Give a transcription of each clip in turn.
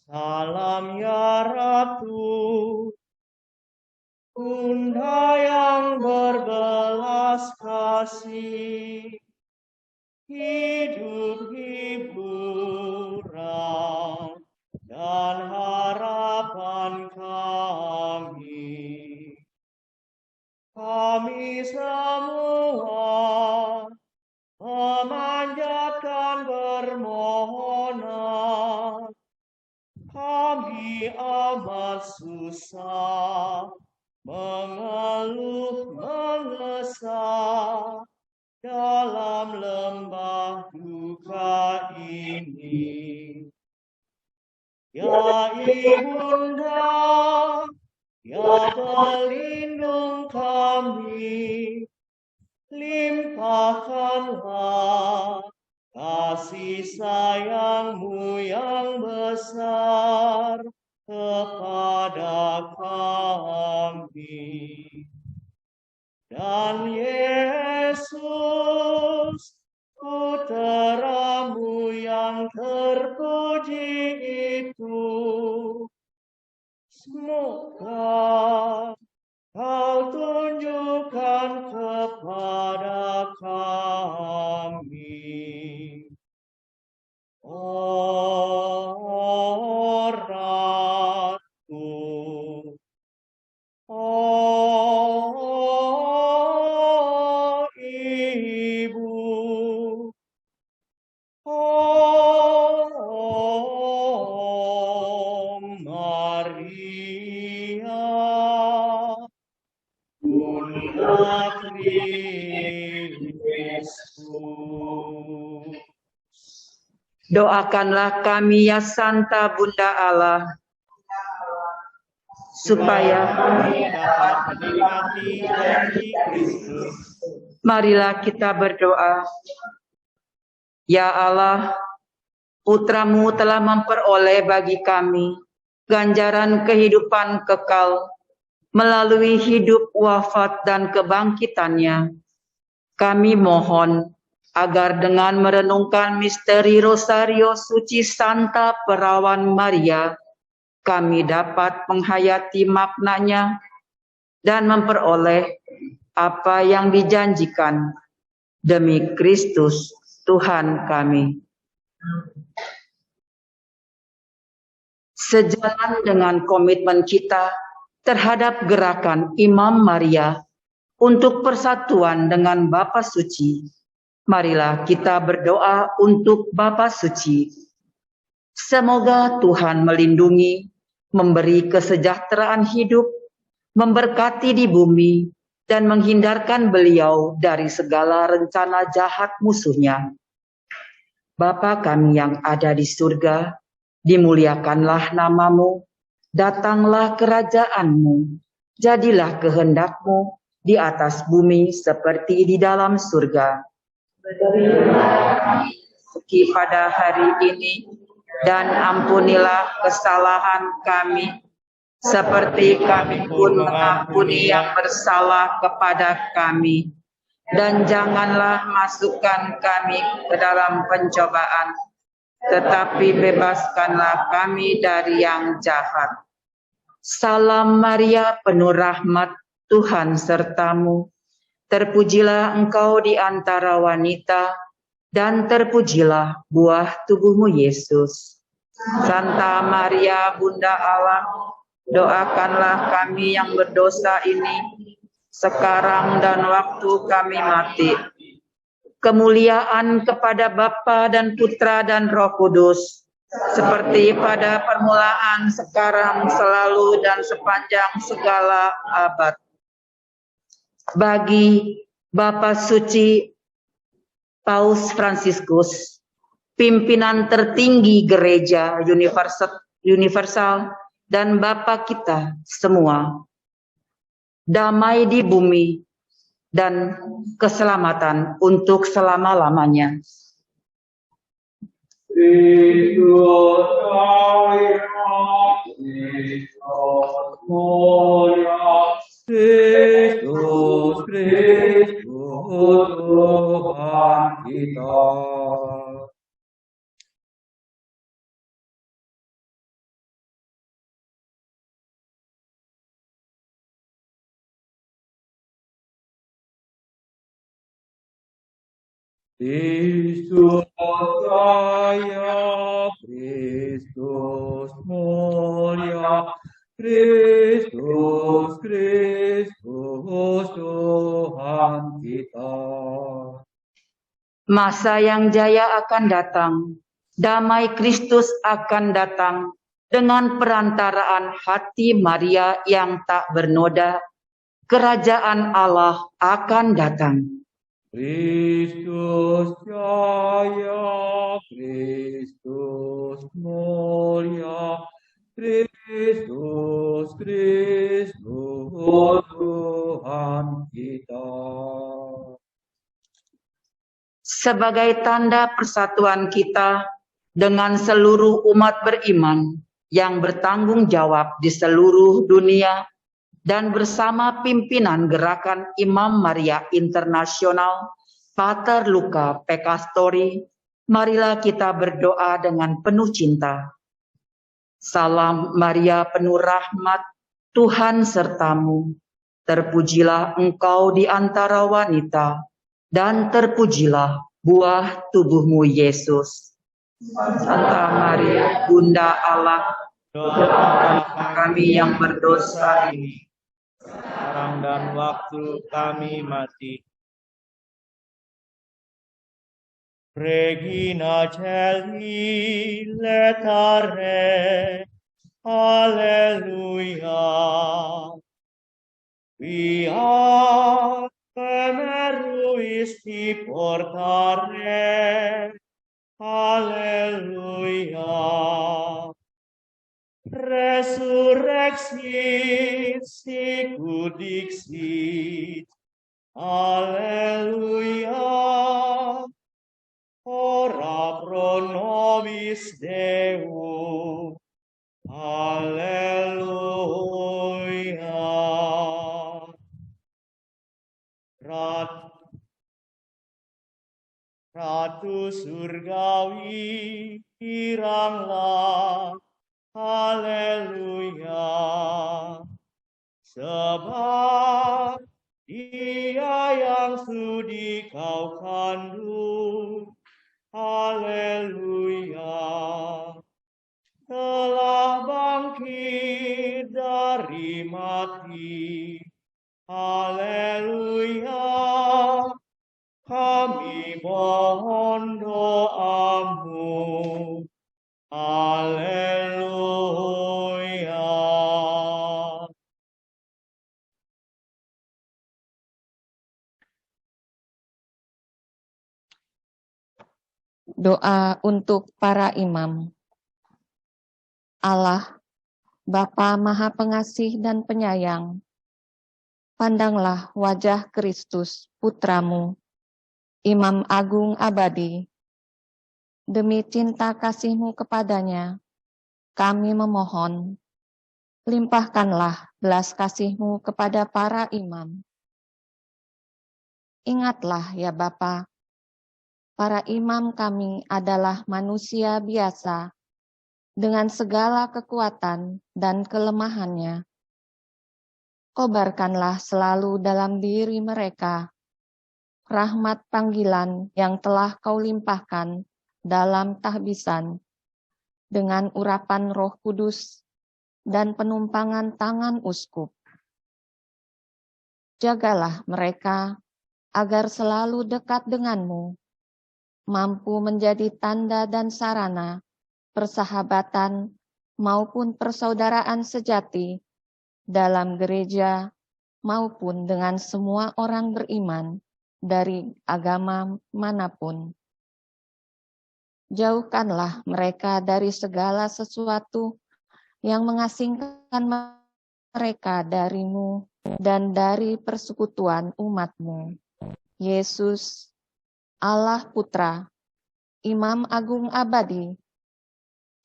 Salam ya Ratu, Bunda yang berbelas kasih, hidup hiburan dan harapan kami. Kami semua memanjatkan permohonan. Kami amat susah, mengeluh mengesah dalam lembah duka ini. Ya Ibunda, ya pelindung kami, limpahkanlah kasih sayang-Mu yang besar kepada kami. Dan Yesus, Putra-Mu yang terpuji itu, semoga Kau tunjukkan kepada kami. Oh Ratu, oh Ibu, oh Maria, Bunda Kristus. Doakanlah kami ya Santa Bunda Allah, supaya kami dapat menikmati janji Kristus. Marilah kita berdoa. Ya Allah, Putra-Mu telah memperoleh bagi kami ganjaran kehidupan kekal melalui hidup, wafat, dan kebangkitannya. Kami mohon agar dengan merenungkan misteri Rosario Suci Santa Perawan Maria, kami dapat menghayati maknanya dan memperoleh apa yang dijanjikan demi Kristus Tuhan kami. Sejalan dengan komitmen kita terhadap gerakan Imam Maria untuk persatuan dengan Bapa Suci, marilah kita berdoa untuk Bapa Suci. Semoga Tuhan melindungi, memberi kesejahteraan hidup, memberkati di bumi, dan menghindarkan beliau dari segala rencana jahat musuhnya. Bapa kami yang ada di surga, dimuliakanlah nama-Mu, datanglah kerajaan-Mu, jadilah kehendak-Mu di atas bumi seperti di dalam surga. Rezeki pada hari ini, dan ampunilah kesalahan kami, seperti kami pun mengampuni yang bersalah kepada kami. Dan janganlah masukkan kami ke dalam pencobaan, tetapi bebaskanlah kami dari yang jahat. Salam Maria, penuh rahmat, Tuhan serta-Mu. Terpujilah Engkau di antara wanita, dan terpujilah buah tubuh-Mu Yesus. Santa Maria, Bunda Allah, doakanlah kami yang berdosa ini, sekarang dan waktu kami mati. Kemuliaan kepada Bapa dan Putra dan Roh Kudus, seperti pada permulaan, sekarang, selalu, dan sepanjang segala abad. Bagi Bapa Suci Paus Fransiskus, pimpinan tertinggi Gereja Universal, dan Bapa kita semua, damai di bumi dan keselamatan untuk selama-lamanya. Kristus, Tuhan kita. Kristus jaya, Kristus mulia, Kristus, Kristus Tuhan kita. Masa yang jaya akan datang, damai Kristus akan datang dengan perantaraan hati Maria yang tak bernoda. Kerajaan Allah akan datang. Kristus jaya, Kristus mulia, Kristus, Kristus Tuhan kita. Sebagai tanda persatuan kita dengan seluruh umat beriman yang bertanggung jawab di seluruh dunia dan bersama pimpinan Gerakan Imam Maria Internasional, Pater Luca Pecastori, marilah kita berdoa dengan penuh cinta. Salam Maria penuh rahmat, Tuhan sertamu. Terpujilah engkau di antara wanita, dan terpujilah buah tubuhmu Yesus. Santa Maria, Bunda Allah, doakanlah kami yang berdosa ini, sekarang dan waktu kami mati. Regina Celi letare, Alleluia. Via emeruisti portare, Alleluia. Resurrexit sicut dixit, Alleluia. Ora pro nobis Deum, Alleluia. Ratu surgawi kiranglah, Haleluya. Sebab Dia yang sudi kau kandung, Haleluya. Telah bangkit dari mati, Haleluya. Kami mohon doamu, Haleluya. Doa untuk para imam. Allah, Bapa Maha Pengasih dan Penyayang, pandanglah wajah Kristus, Putramu, Imam Agung Abadi. Demi cinta kasih-Mu kepadanya, kami memohon, limpahkanlah belas kasih-Mu kepada para imam. Ingatlah ya Bapa, para imam kami adalah manusia biasa, dengan segala kekuatan dan kelemahannya. Kobarkanlah selalu dalam diri mereka rahmat panggilan yang telah Kau limpahkan dalam tahbisan, dengan urapan Roh Kudus dan penumpangan tangan uskup. Jagalah mereka agar selalu dekat dengan-Mu, mampu menjadi tanda dan sarana persahabatan maupun persaudaraan sejati dalam gereja maupun dengan semua orang beriman dari agama manapun. Jauhkanlah mereka dari segala sesuatu yang mengasingkan mereka dari-Mu dan dari persekutuan umat-Mu. Yesus, Allah Putra, Imam Agung Abadi,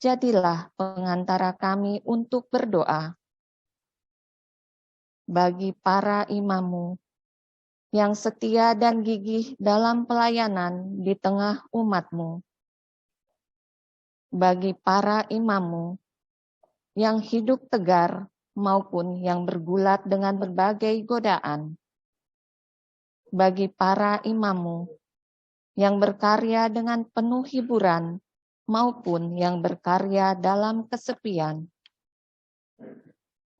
jadilah pengantara kami untuk berdoa. Bagi para imam-Mu yang setia dan gigih dalam pelayanan di tengah umat-Mu. Bagi para imam-Mu yang hidup tegar maupun yang bergulat dengan berbagai godaan. Bagi para imam-Mu yang berkarya dengan penuh hiburan, maupun yang berkarya dalam kesepian.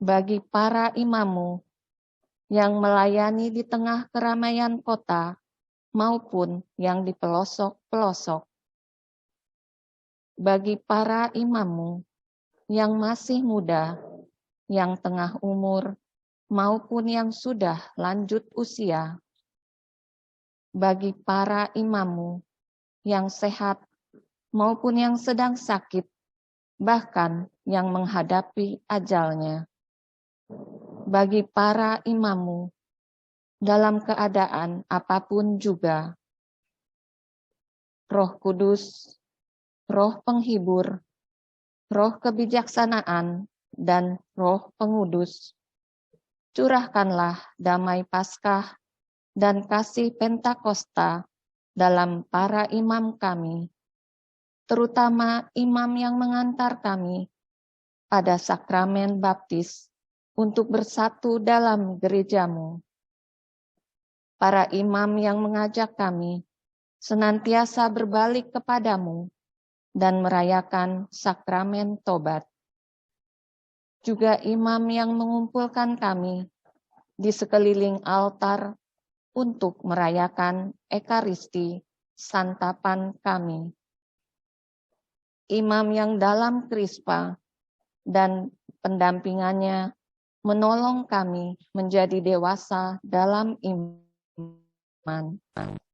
Bagi para imammu yang melayani di tengah keramaian kota, maupun yang di pelosok-pelosok. Bagi para imammu yang masih muda, yang tengah umur, maupun yang sudah lanjut usia. Bagi para imammu yang sehat maupun yang sedang sakit, bahkan yang menghadapi ajalnya. Bagi para imammu dalam keadaan apapun juga. Roh Kudus, Roh Penghibur, Roh Kebijaksanaan, dan Roh Pengudus, curahkanlah damai Paskah dan kasih Pentakosta dalam para imam kami, terutama imam yang mengantar kami pada sakramen baptis untuk bersatu dalam gerejamu. Para imam yang mengajak kami senantiasa berbalik kepadamu dan merayakan sakramen tobat. Juga imam yang mengumpulkan kami di sekeliling altar untuk merayakan Ekaristi, santapan kami. Imam yang dalam krispa dan pendampingannya menolong kami menjadi dewasa dalam iman.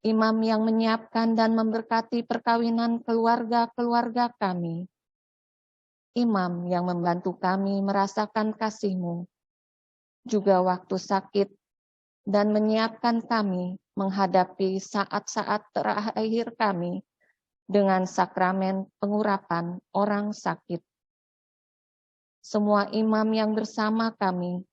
Imam yang menyiapkan dan memberkati perkawinan keluarga-keluarga kami. Imam yang membantu kami merasakan kasih-Mu, juga waktu sakit, dan menyiapkan kami menghadapi saat-saat terakhir kami dengan sakramen pengurapan orang sakit. Semua imam yang bersama kami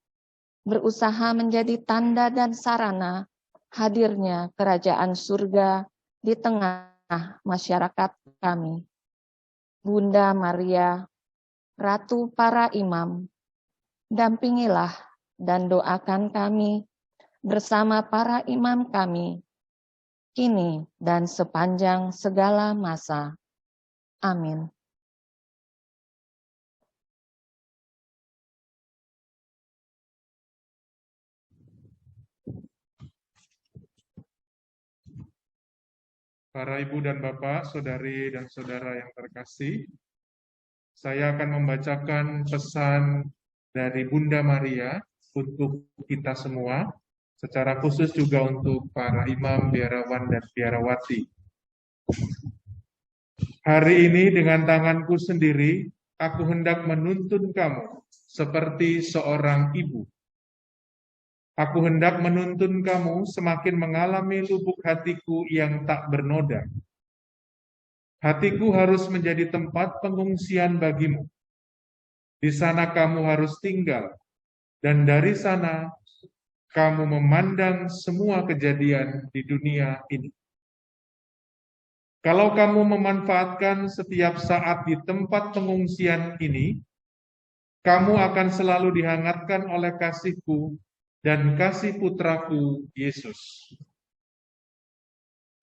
berusaha menjadi tanda dan sarana hadirnya kerajaan surga di tengah masyarakat kami. Bunda Maria, Ratu para imam, dampingilah dan doakan kami bersama para imam kami, kini dan sepanjang segala masa. Amin. Para ibu dan bapak, saudari dan saudara yang terkasih, saya akan membacakan pesan dari Bunda Maria untuk kita semua, secara khusus juga untuk para imam, biarawan, dan biarawati. Hari ini dengan tanganku sendiri, aku hendak menuntun kamu seperti seorang ibu. Aku hendak menuntun kamu semakin mengalami lubuk hatiku yang tak bernoda. Hatiku harus menjadi tempat pengungsian bagimu. Di sana kamu harus tinggal, dan dari sana kamu memandang semua kejadian di dunia ini. Kalau kamu memanfaatkan setiap saat di tempat pengungsian ini, kamu akan selalu dihangatkan oleh kasih-Ku dan kasih putraku Yesus.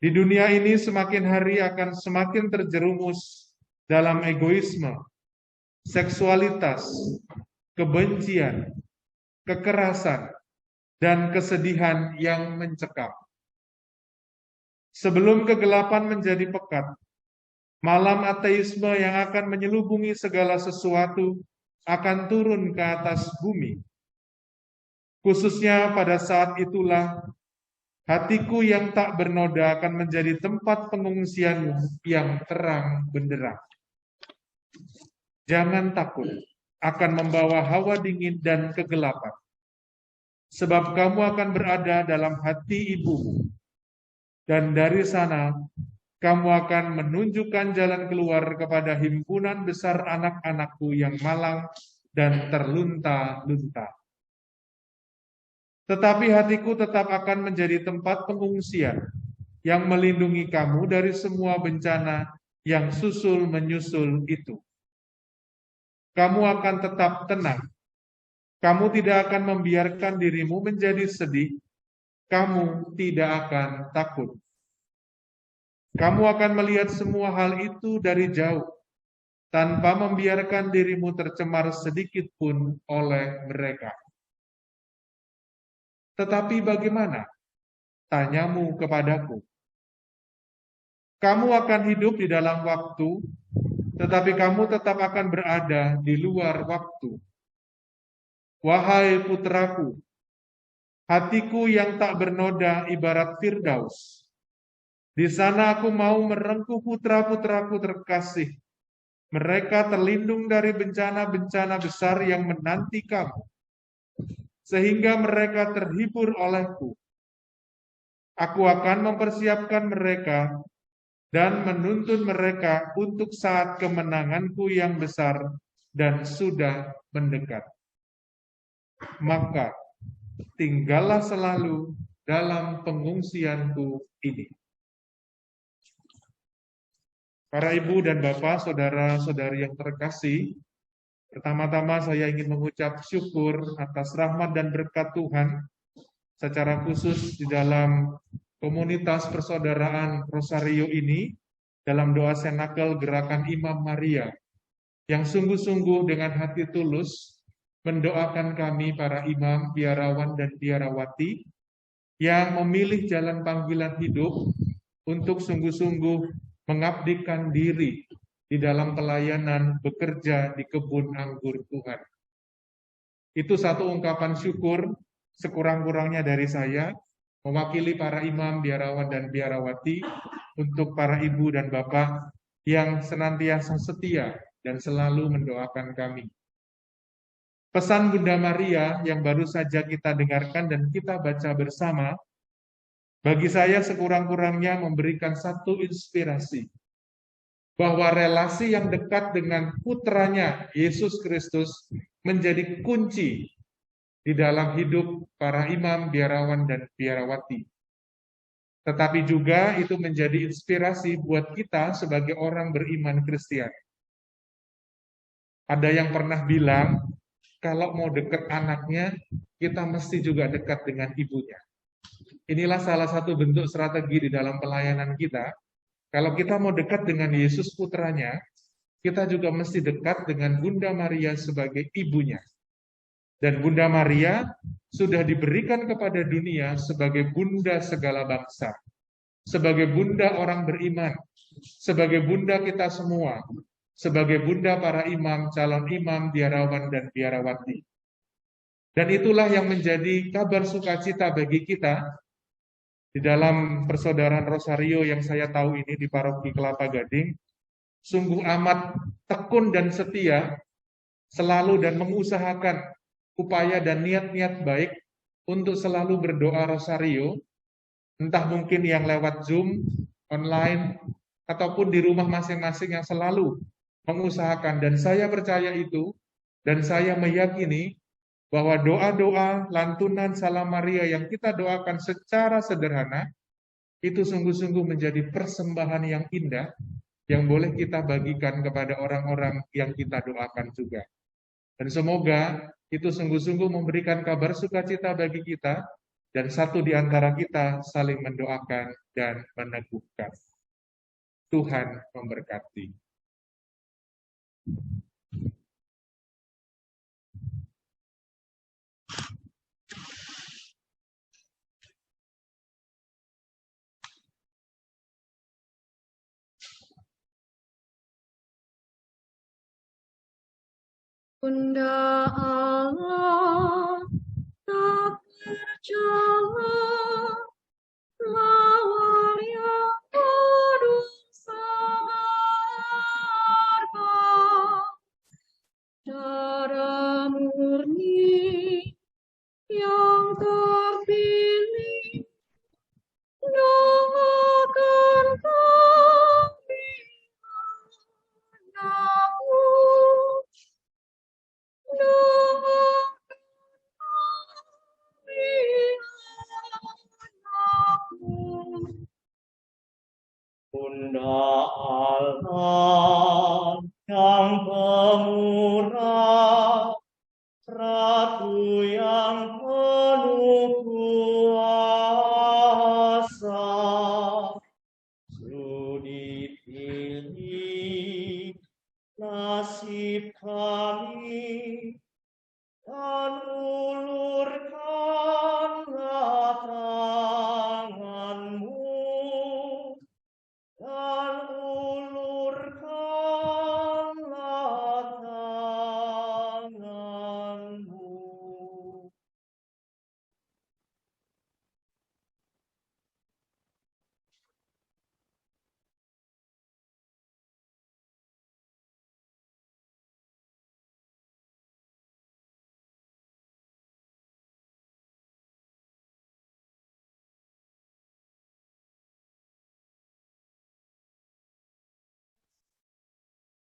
Di dunia ini semakin hari akan semakin terjerumus dalam egoisme, seksualitas, kebencian, kekerasan, dan kesedihan yang mencekam. Sebelum kegelapan menjadi pekat, malam ateisme yang akan menyelubungi segala sesuatu akan turun ke atas bumi. Khususnya pada saat itulah, hatiku yang tak bernoda akan menjadi tempat pengungsianmu yang terang benderang. Jangan takut akan membawa hawa dingin dan kegelapan, sebab kamu akan berada dalam hati ibumu, dan dari sana kamu akan menunjukkan jalan keluar kepada himpunan besar anak-anakku yang malang dan terlunta-lunta. Tetapi hatiku tetap akan menjadi tempat pengungsian yang melindungi kamu dari semua bencana yang susul-menyusul itu. Kamu akan tetap tenang. Kamu tidak akan membiarkan dirimu menjadi sedih. Kamu tidak akan takut. Kamu akan melihat semua hal itu dari jauh, tanpa membiarkan dirimu tercemar sedikit pun oleh mereka. Tetapi bagaimana? Tanyamu kepadaku. Kamu akan hidup di dalam waktu, tetapi kamu tetap akan berada di luar waktu. Wahai putraku, hatiku yang tak bernoda ibarat Firdaus. Di sana aku mau merengkuh putra-putraku terkasih. Mereka terlindung dari bencana-bencana besar yang menanti kamu, sehingga mereka terhibur olehku. Aku akan mempersiapkan mereka dan menuntun mereka untuk saat kemenanganku yang besar dan sudah mendekat. Maka tinggallah selalu dalam pengungsianku ini. Para ibu dan bapak, saudara-saudari yang terkasih, pertama-tama saya ingin mengucap syukur atas rahmat dan berkat Tuhan, secara khusus di dalam komunitas persaudaraan Rosario ini, dalam doa senakel Gerakan Imam Maria, yang sungguh-sungguh dengan hati tulus mendoakan kami para imam, biarawan, dan biarawati yang memilih jalan panggilan hidup untuk sungguh-sungguh mengabdikan diri di dalam pelayanan bekerja di kebun anggur Tuhan. Itu satu ungkapan syukur sekurang-kurangnya dari saya, mewakili para imam, biarawan, dan biarawati untuk para ibu dan bapak yang senantiasa setia dan selalu mendoakan kami. Pesan Bunda Maria yang baru saja kita dengarkan dan kita baca bersama, bagi saya sekurang-kurangnya memberikan satu inspirasi, bahwa relasi yang dekat dengan putranya, Yesus Kristus, menjadi kunci di dalam hidup para imam, biarawan, dan biarawati. Tetapi juga itu menjadi inspirasi buat kita sebagai orang beriman Kristen. Ada yang pernah bilang, kalau mau dekat anaknya, kita mesti juga dekat dengan ibunya. Inilah salah satu bentuk strategi di dalam pelayanan kita. Kalau kita mau dekat dengan Yesus putranya, kita juga mesti dekat dengan Bunda Maria sebagai ibunya. Dan Bunda Maria sudah diberikan kepada dunia sebagai bunda segala bangsa, sebagai bunda orang beriman, sebagai bunda kita semua, sebagai bunda para imam, calon imam, biarawan, dan biarawati. Dan itulah yang menjadi kabar sukacita bagi kita di dalam persaudaraan Rosario yang saya tahu ini di Paroki Kelapa Gading, sungguh amat tekun dan setia selalu dan mengusahakan upaya dan niat-niat baik untuk selalu berdoa Rosario, entah mungkin yang lewat Zoom, online, ataupun di rumah masing-masing yang selalu mengusahakan. Dan saya percaya itu, dan saya meyakini bahwa doa-doa lantunan Salam Maria yang kita doakan secara sederhana, itu sungguh-sungguh menjadi persembahan yang indah, yang boleh kita bagikan kepada orang-orang yang kita doakan juga. Dan semoga itu sungguh-sungguh memberikan kabar sukacita bagi kita, dan satu di antara kita saling mendoakan dan meneguhkan. Tuhan memberkati. Bunda Allah tak percaya lawan yang kudus sabarkan darah murni yang terpilih, doakan kami anakmu. Bunda Allah yang pemurah, Ratu yang penuh kuasa,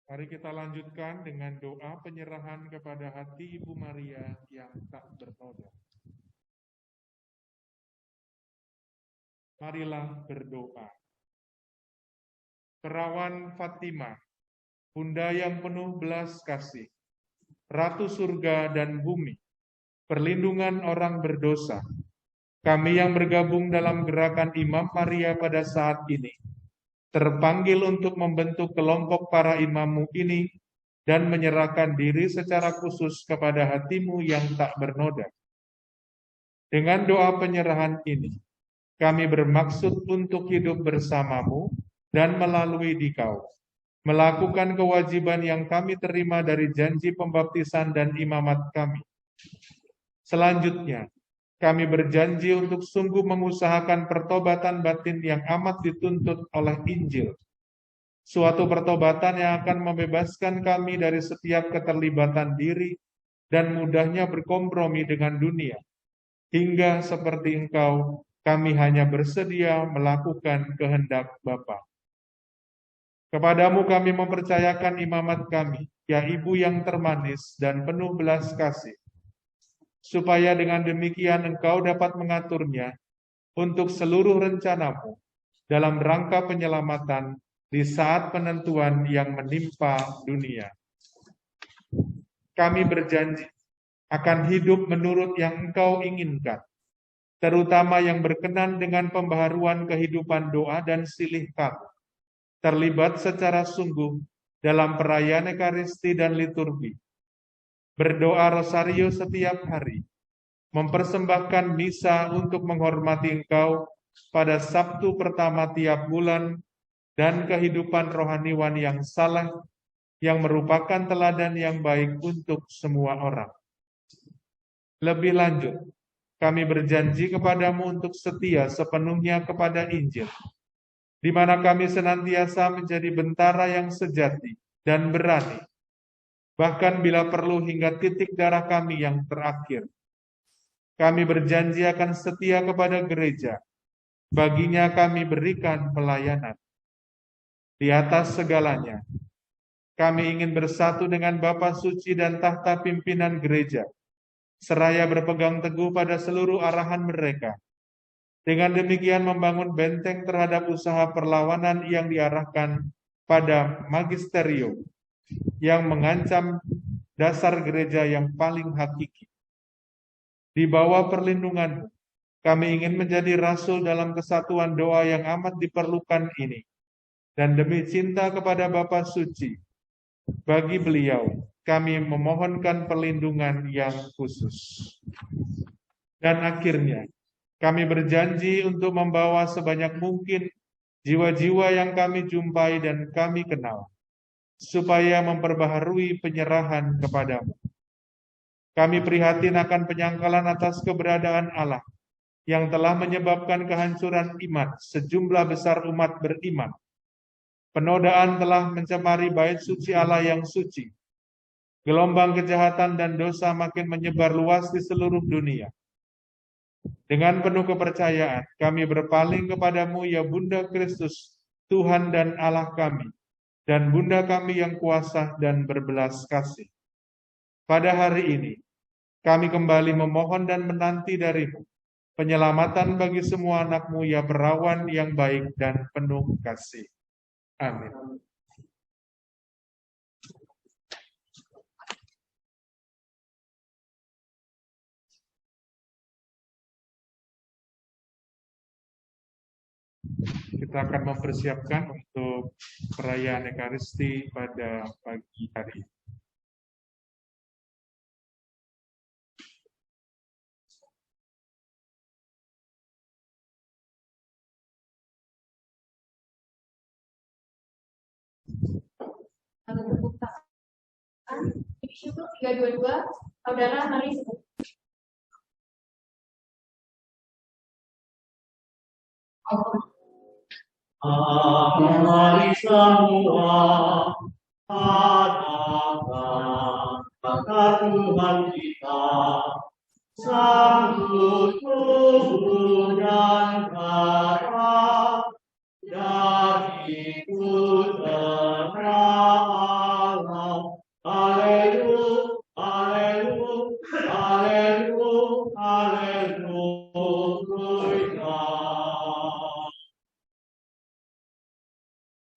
Mari kita lanjutkan dengan doa penyerahan kepada hati Ibu Maria yang tak bernoda. Marilah berdoa. Perawan Fatimah, Bunda yang penuh belas kasih, Ratu surga dan bumi, perlindungan orang berdosa, kami yang bergabung dalam gerakan Imam Maria pada saat ini, terpanggil untuk membentuk kelompok para imammu ini dan menyerahkan diri secara khusus kepada hatimu yang tak bernoda. Dengan doa penyerahan ini, kami bermaksud untuk hidup bersamamu dan melalui dikau, melakukan kewajiban yang kami terima dari janji pembaptisan dan imamat kami. Selanjutnya, kami berjanji untuk sungguh mengusahakan pertobatan batin yang amat dituntut oleh Injil. Suatu pertobatan yang akan membebaskan kami dari setiap keterlibatan diri dan mudahnya berkompromi dengan dunia. Hingga seperti Engkau, kami hanya bersedia melakukan kehendak Bapa. Kepadamu kami mempercayakan imamat kami, ya Ibu yang termanis dan penuh belas kasih, supaya dengan demikian Engkau dapat mengaturnya untuk seluruh rencanamu dalam rangka penyelamatan di saat penentuan yang menimpa dunia. Kami berjanji akan hidup menurut yang Engkau inginkan, terutama yang berkenan dengan pembaharuan kehidupan doa dan silih kami, terlibat secara sungguh dalam perayaan Ekaristi dan liturgi, berdoa rosario setiap hari, mempersembahkan misa untuk menghormati Engkau pada Sabtu pertama tiap bulan, dan kehidupan rohaniwan yang saleh, yang merupakan teladan yang baik untuk semua orang. Lebih lanjut, kami berjanji kepadamu untuk setia sepenuhnya kepada Injil, di mana kami senantiasa menjadi bentara yang sejati dan berani, bahkan bila perlu hingga titik darah kami yang terakhir. Kami berjanji akan setia kepada gereja, baginya kami berikan pelayanan. Di atas segalanya, kami ingin bersatu dengan Bapa Suci dan tahta pimpinan gereja, seraya berpegang teguh pada seluruh arahan mereka. Dengan demikian membangun benteng terhadap usaha perlawanan yang diarahkan pada magisterium, yang mengancam dasar gereja yang paling hakiki. Di bawah perlindungan, kami ingin menjadi rasul dalam kesatuan doa yang amat diperlukan ini. Dan demi cinta kepada Bapa Suci, bagi beliau, kami memohonkan perlindungan yang khusus. Dan akhirnya, kami berjanji untuk membawa sebanyak mungkin jiwa-jiwa yang kami jumpai dan kami kenal, supaya memperbaharui penyerahan kepadamu. Kami prihatin akan penyangkalan atas keberadaan Allah, yang telah menyebabkan kehancuran iman sejumlah besar umat beriman. Penodaan telah mencemari bait suci Allah yang suci. Gelombang kejahatan dan dosa makin menyebar luas di seluruh dunia. Dengan penuh kepercayaan, kami berpaling kepadamu, ya Bunda Kristus, Tuhan dan Allah kami, dan Bunda kami yang kuasa dan berbelas kasih. Pada hari ini, kami kembali memohon dan menanti darimu penyelamatan bagi semua anakmu, ya perawan yang baik dan penuh kasih. Amin. Kita akan mempersiapkan untuk perayaan Ekaristi pada pagi hari ini. Tepuk tangan. Syukur 322. Saudara mari sebut. Mari semua katakan kata Tuhan kita, sambut tubuh dan darah dari putra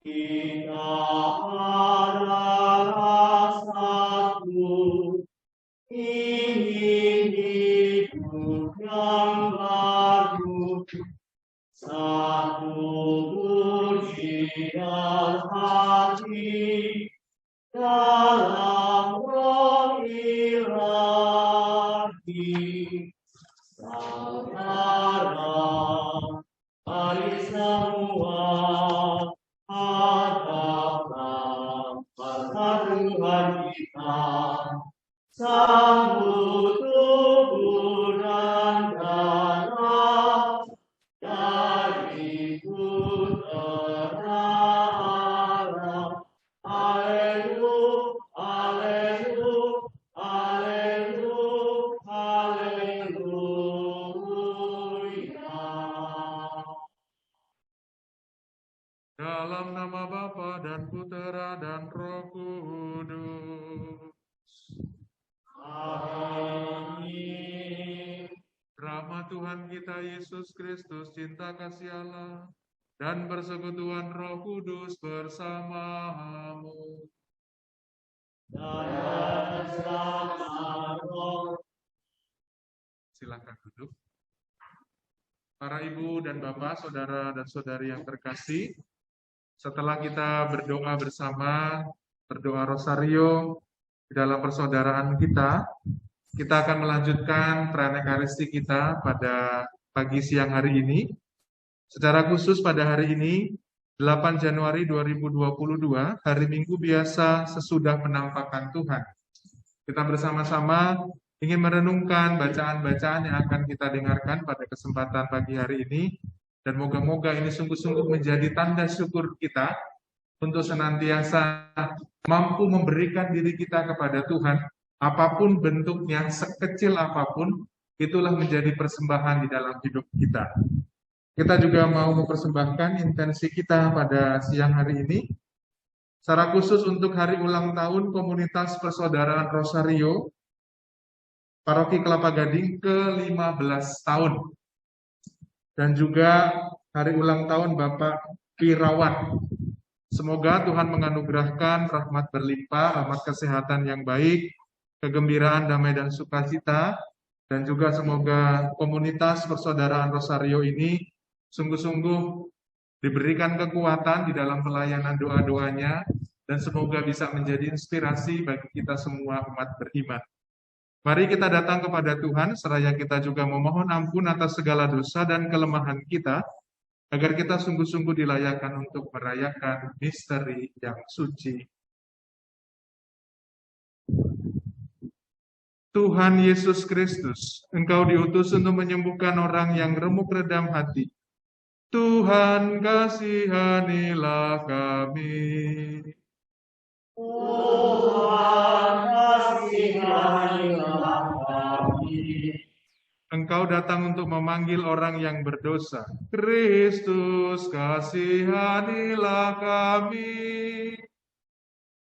kita adalah satu, ingin hidup yang baru, satu pujian hati dalam roh ilahi. Saudara, mari semua hadaplah pada Tuhan kita, sambut tubuh dan darah dari Putra Allah. Haleluya, haleluya, haleluya, haleluya. Dalam nama Bapa dan Putera dan Roh Kudus. Amin. Rahmat Tuhan kita Yesus Kristus, cinta kasih Allah, dan persekutuan Roh Kudus bersamamu. Dan bersama roh. Silakan duduk. Para ibu dan bapak, saudara dan saudari yang terkasih, setelah kita berdoa bersama, berdoa rosario di dalam persaudaraan kita akan melanjutkan perayaan Ekaristi kita pada pagi siang hari ini. Secara khusus pada hari ini, 8 Januari 2022, hari Minggu biasa sesudah penampakan Tuhan. Kita bersama-sama ingin merenungkan bacaan-bacaan yang akan kita dengarkan pada kesempatan pagi hari ini, dan moga-moga ini sungguh-sungguh menjadi tanda syukur kita untuk senantiasa mampu memberikan diri kita kepada Tuhan, apapun bentuknya, sekecil apapun, itulah menjadi persembahan di dalam hidup kita. Kita juga mau mempersembahkan intensi kita pada siang hari ini, secara khusus untuk hari ulang tahun Komunitas Persaudaraan Rosario, Paroki Kelapa Gading ke-15 tahun. Dan juga hari ulang tahun Bapak Pirawan. Semoga Tuhan menganugerahkan rahmat berlimpah, rahmat kesehatan yang baik, kegembiraan, damai, dan sukacita, dan juga semoga komunitas persaudaraan Rosario ini sungguh-sungguh diberikan kekuatan di dalam pelayanan doa-doanya, dan semoga bisa menjadi inspirasi bagi kita semua umat beriman. Mari kita datang kepada Tuhan, seraya kita juga memohon ampun atas segala dosa dan kelemahan kita, agar kita sungguh-sungguh dilayakkan untuk merayakan misteri yang suci. Tuhan Yesus Kristus, Engkau diutus untuk menyembuhkan orang yang remuk redam hati. Tuhan, kasihanilah kami. Tuhan, kasihanilah kami. Engkau datang untuk memanggil orang yang berdosa. Kristus, kasihanilah kami.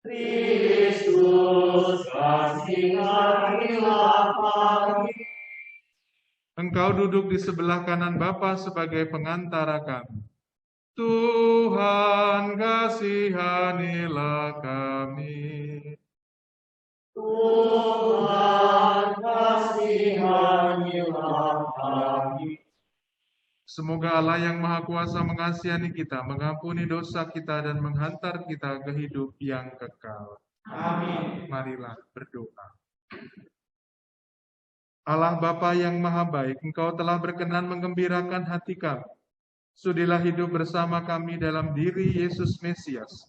Kristus, kasihanilah kami. Engkau duduk di sebelah kanan Bapa sebagai pengantara kami. Tuhan, kasihanilah kami. Tuhan, kasihanilah kami. Semoga Allah yang Maha Kuasa mengasihani kita, mengampuni dosa kita, dan menghantar kita ke hidup yang kekal. Amin. Marilah berdoa. Allah Bapa yang Maha Baik, Engkau telah berkenan menggembirakan hati kami. Sudilah hidup bersama kami dalam diri Yesus Mesias.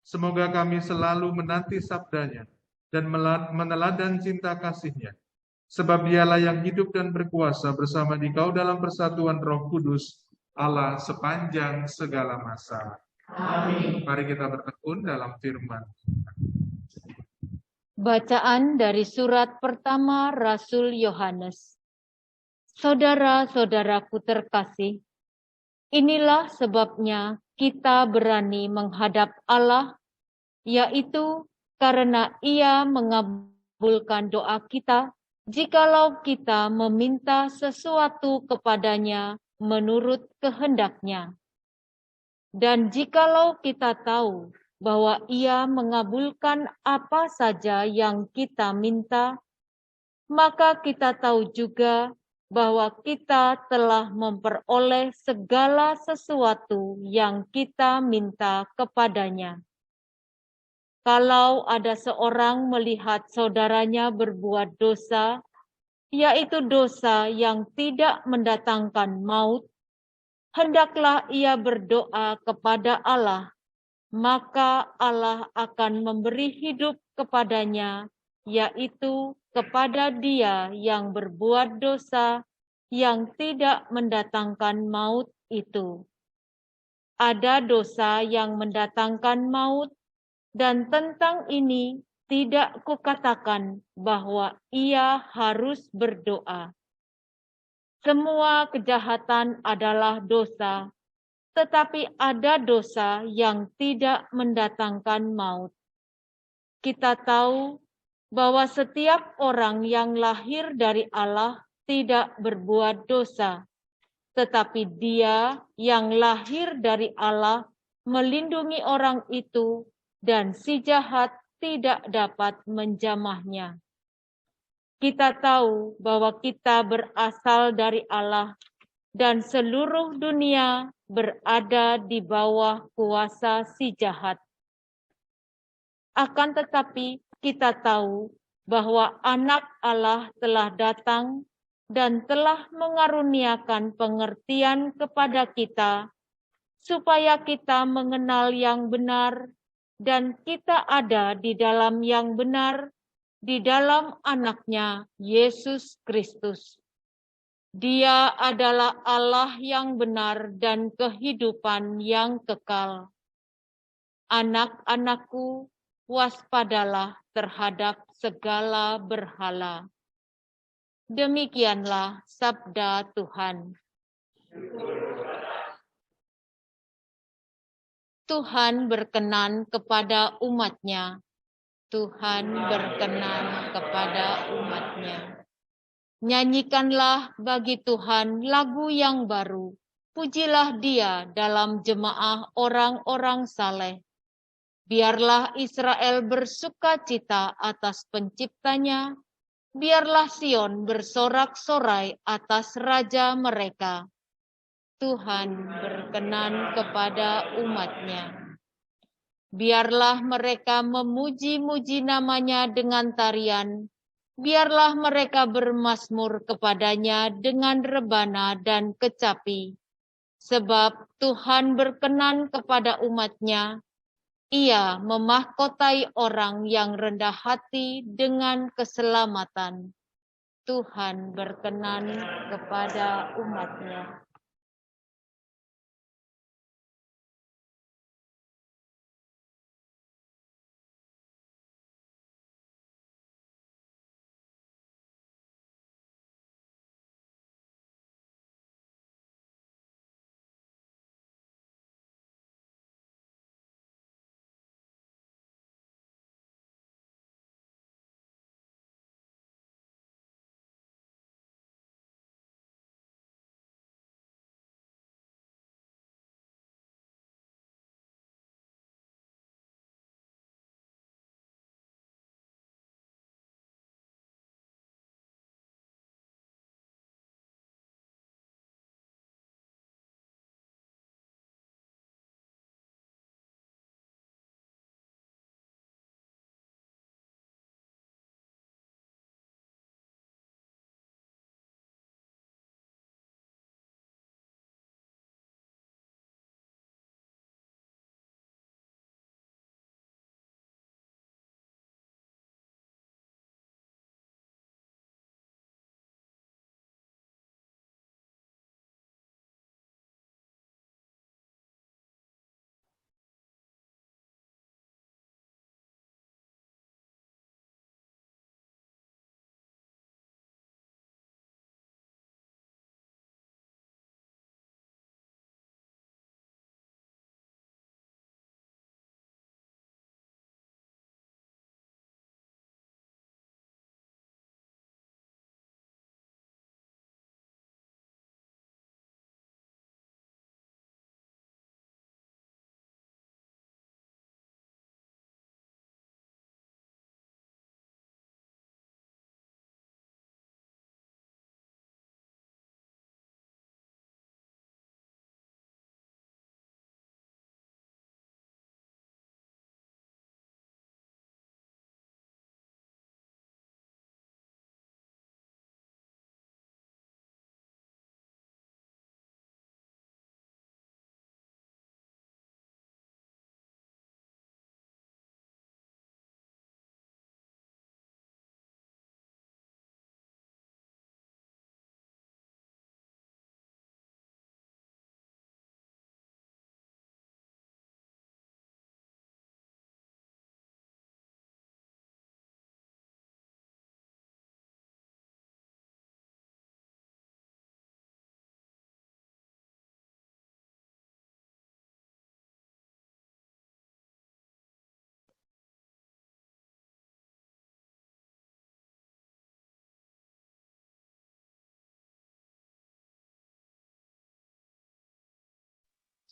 Semoga kami selalu menanti sabdanya dan meneladan cinta kasih-Nya. Sebab Dialah yang hidup dan berkuasa bersama Dikau dalam persatuan Roh Kudus, Allah sepanjang segala masa. Amin. Mari kita bertekun dalam firman. Bacaan dari surat pertama Rasul Yohanes. Saudara-saudaraku terkasih, inilah sebabnya kita berani menghadap Allah, yaitu karena Ia mengabulkan doa kita jikalau kita meminta sesuatu kepadanya menurut kehendak-Nya. Dan jikalau kita tahu bahwa Ia mengabulkan apa saja yang kita minta, maka kita tahu juga bahwa kita telah memperoleh segala sesuatu yang kita minta kepadanya. Kalau ada seorang melihat saudaranya berbuat dosa, yaitu dosa yang tidak mendatangkan maut, hendaklah ia berdoa kepada Allah, maka Allah akan memberi hidup kepadanya, yaitu kepada dia yang berbuat dosa yang tidak mendatangkan maut itu. Ada dosa yang mendatangkan maut, dan tentang ini tidak kukatakan bahwa ia harus berdoa. Semua kejahatan adalah dosa, tetapi ada dosa yang tidak mendatangkan maut. Kita tahu bahwa setiap orang yang lahir dari Allah tidak berbuat dosa, tetapi Dia yang lahir dari Allah melindungi orang itu, dan si jahat tidak dapat menjamahnya. Kita tahu bahwa kita berasal dari Allah, dan seluruh dunia berada di bawah kuasa si jahat. Akan tetapi kita tahu bahwa Anak Allah telah datang dan telah mengaruniakan pengertian kepada kita, supaya kita mengenal yang benar, dan kita ada di dalam yang benar, di dalam Anaknya, Yesus Kristus. Dia adalah Allah yang benar dan kehidupan yang kekal. Anak-anakku, waspadalah terhadap segala berhala. Demikianlah sabda Tuhan. Tuhan berkenan kepada umat-Nya. Tuhan berkenan kepada umat-Nya. Nyanyikanlah bagi Tuhan lagu yang baru. Pujilah Dia dalam jemaah orang-orang saleh. Biarlah Israel bersuka-cita atas penciptanya. Biarlah Sion bersorak-sorai atas Raja mereka. Tuhan berkenan kepada umat-Nya. Biarlah mereka memuji-muji namanya dengan tarian. Biarlah mereka bermazmur kepadanya dengan rebana dan kecapi. Sebab Tuhan berkenan kepada umat-Nya. Ia memahkotai orang yang rendah hati dengan keselamatan. Tuhan berkenan kepada umat-Nya.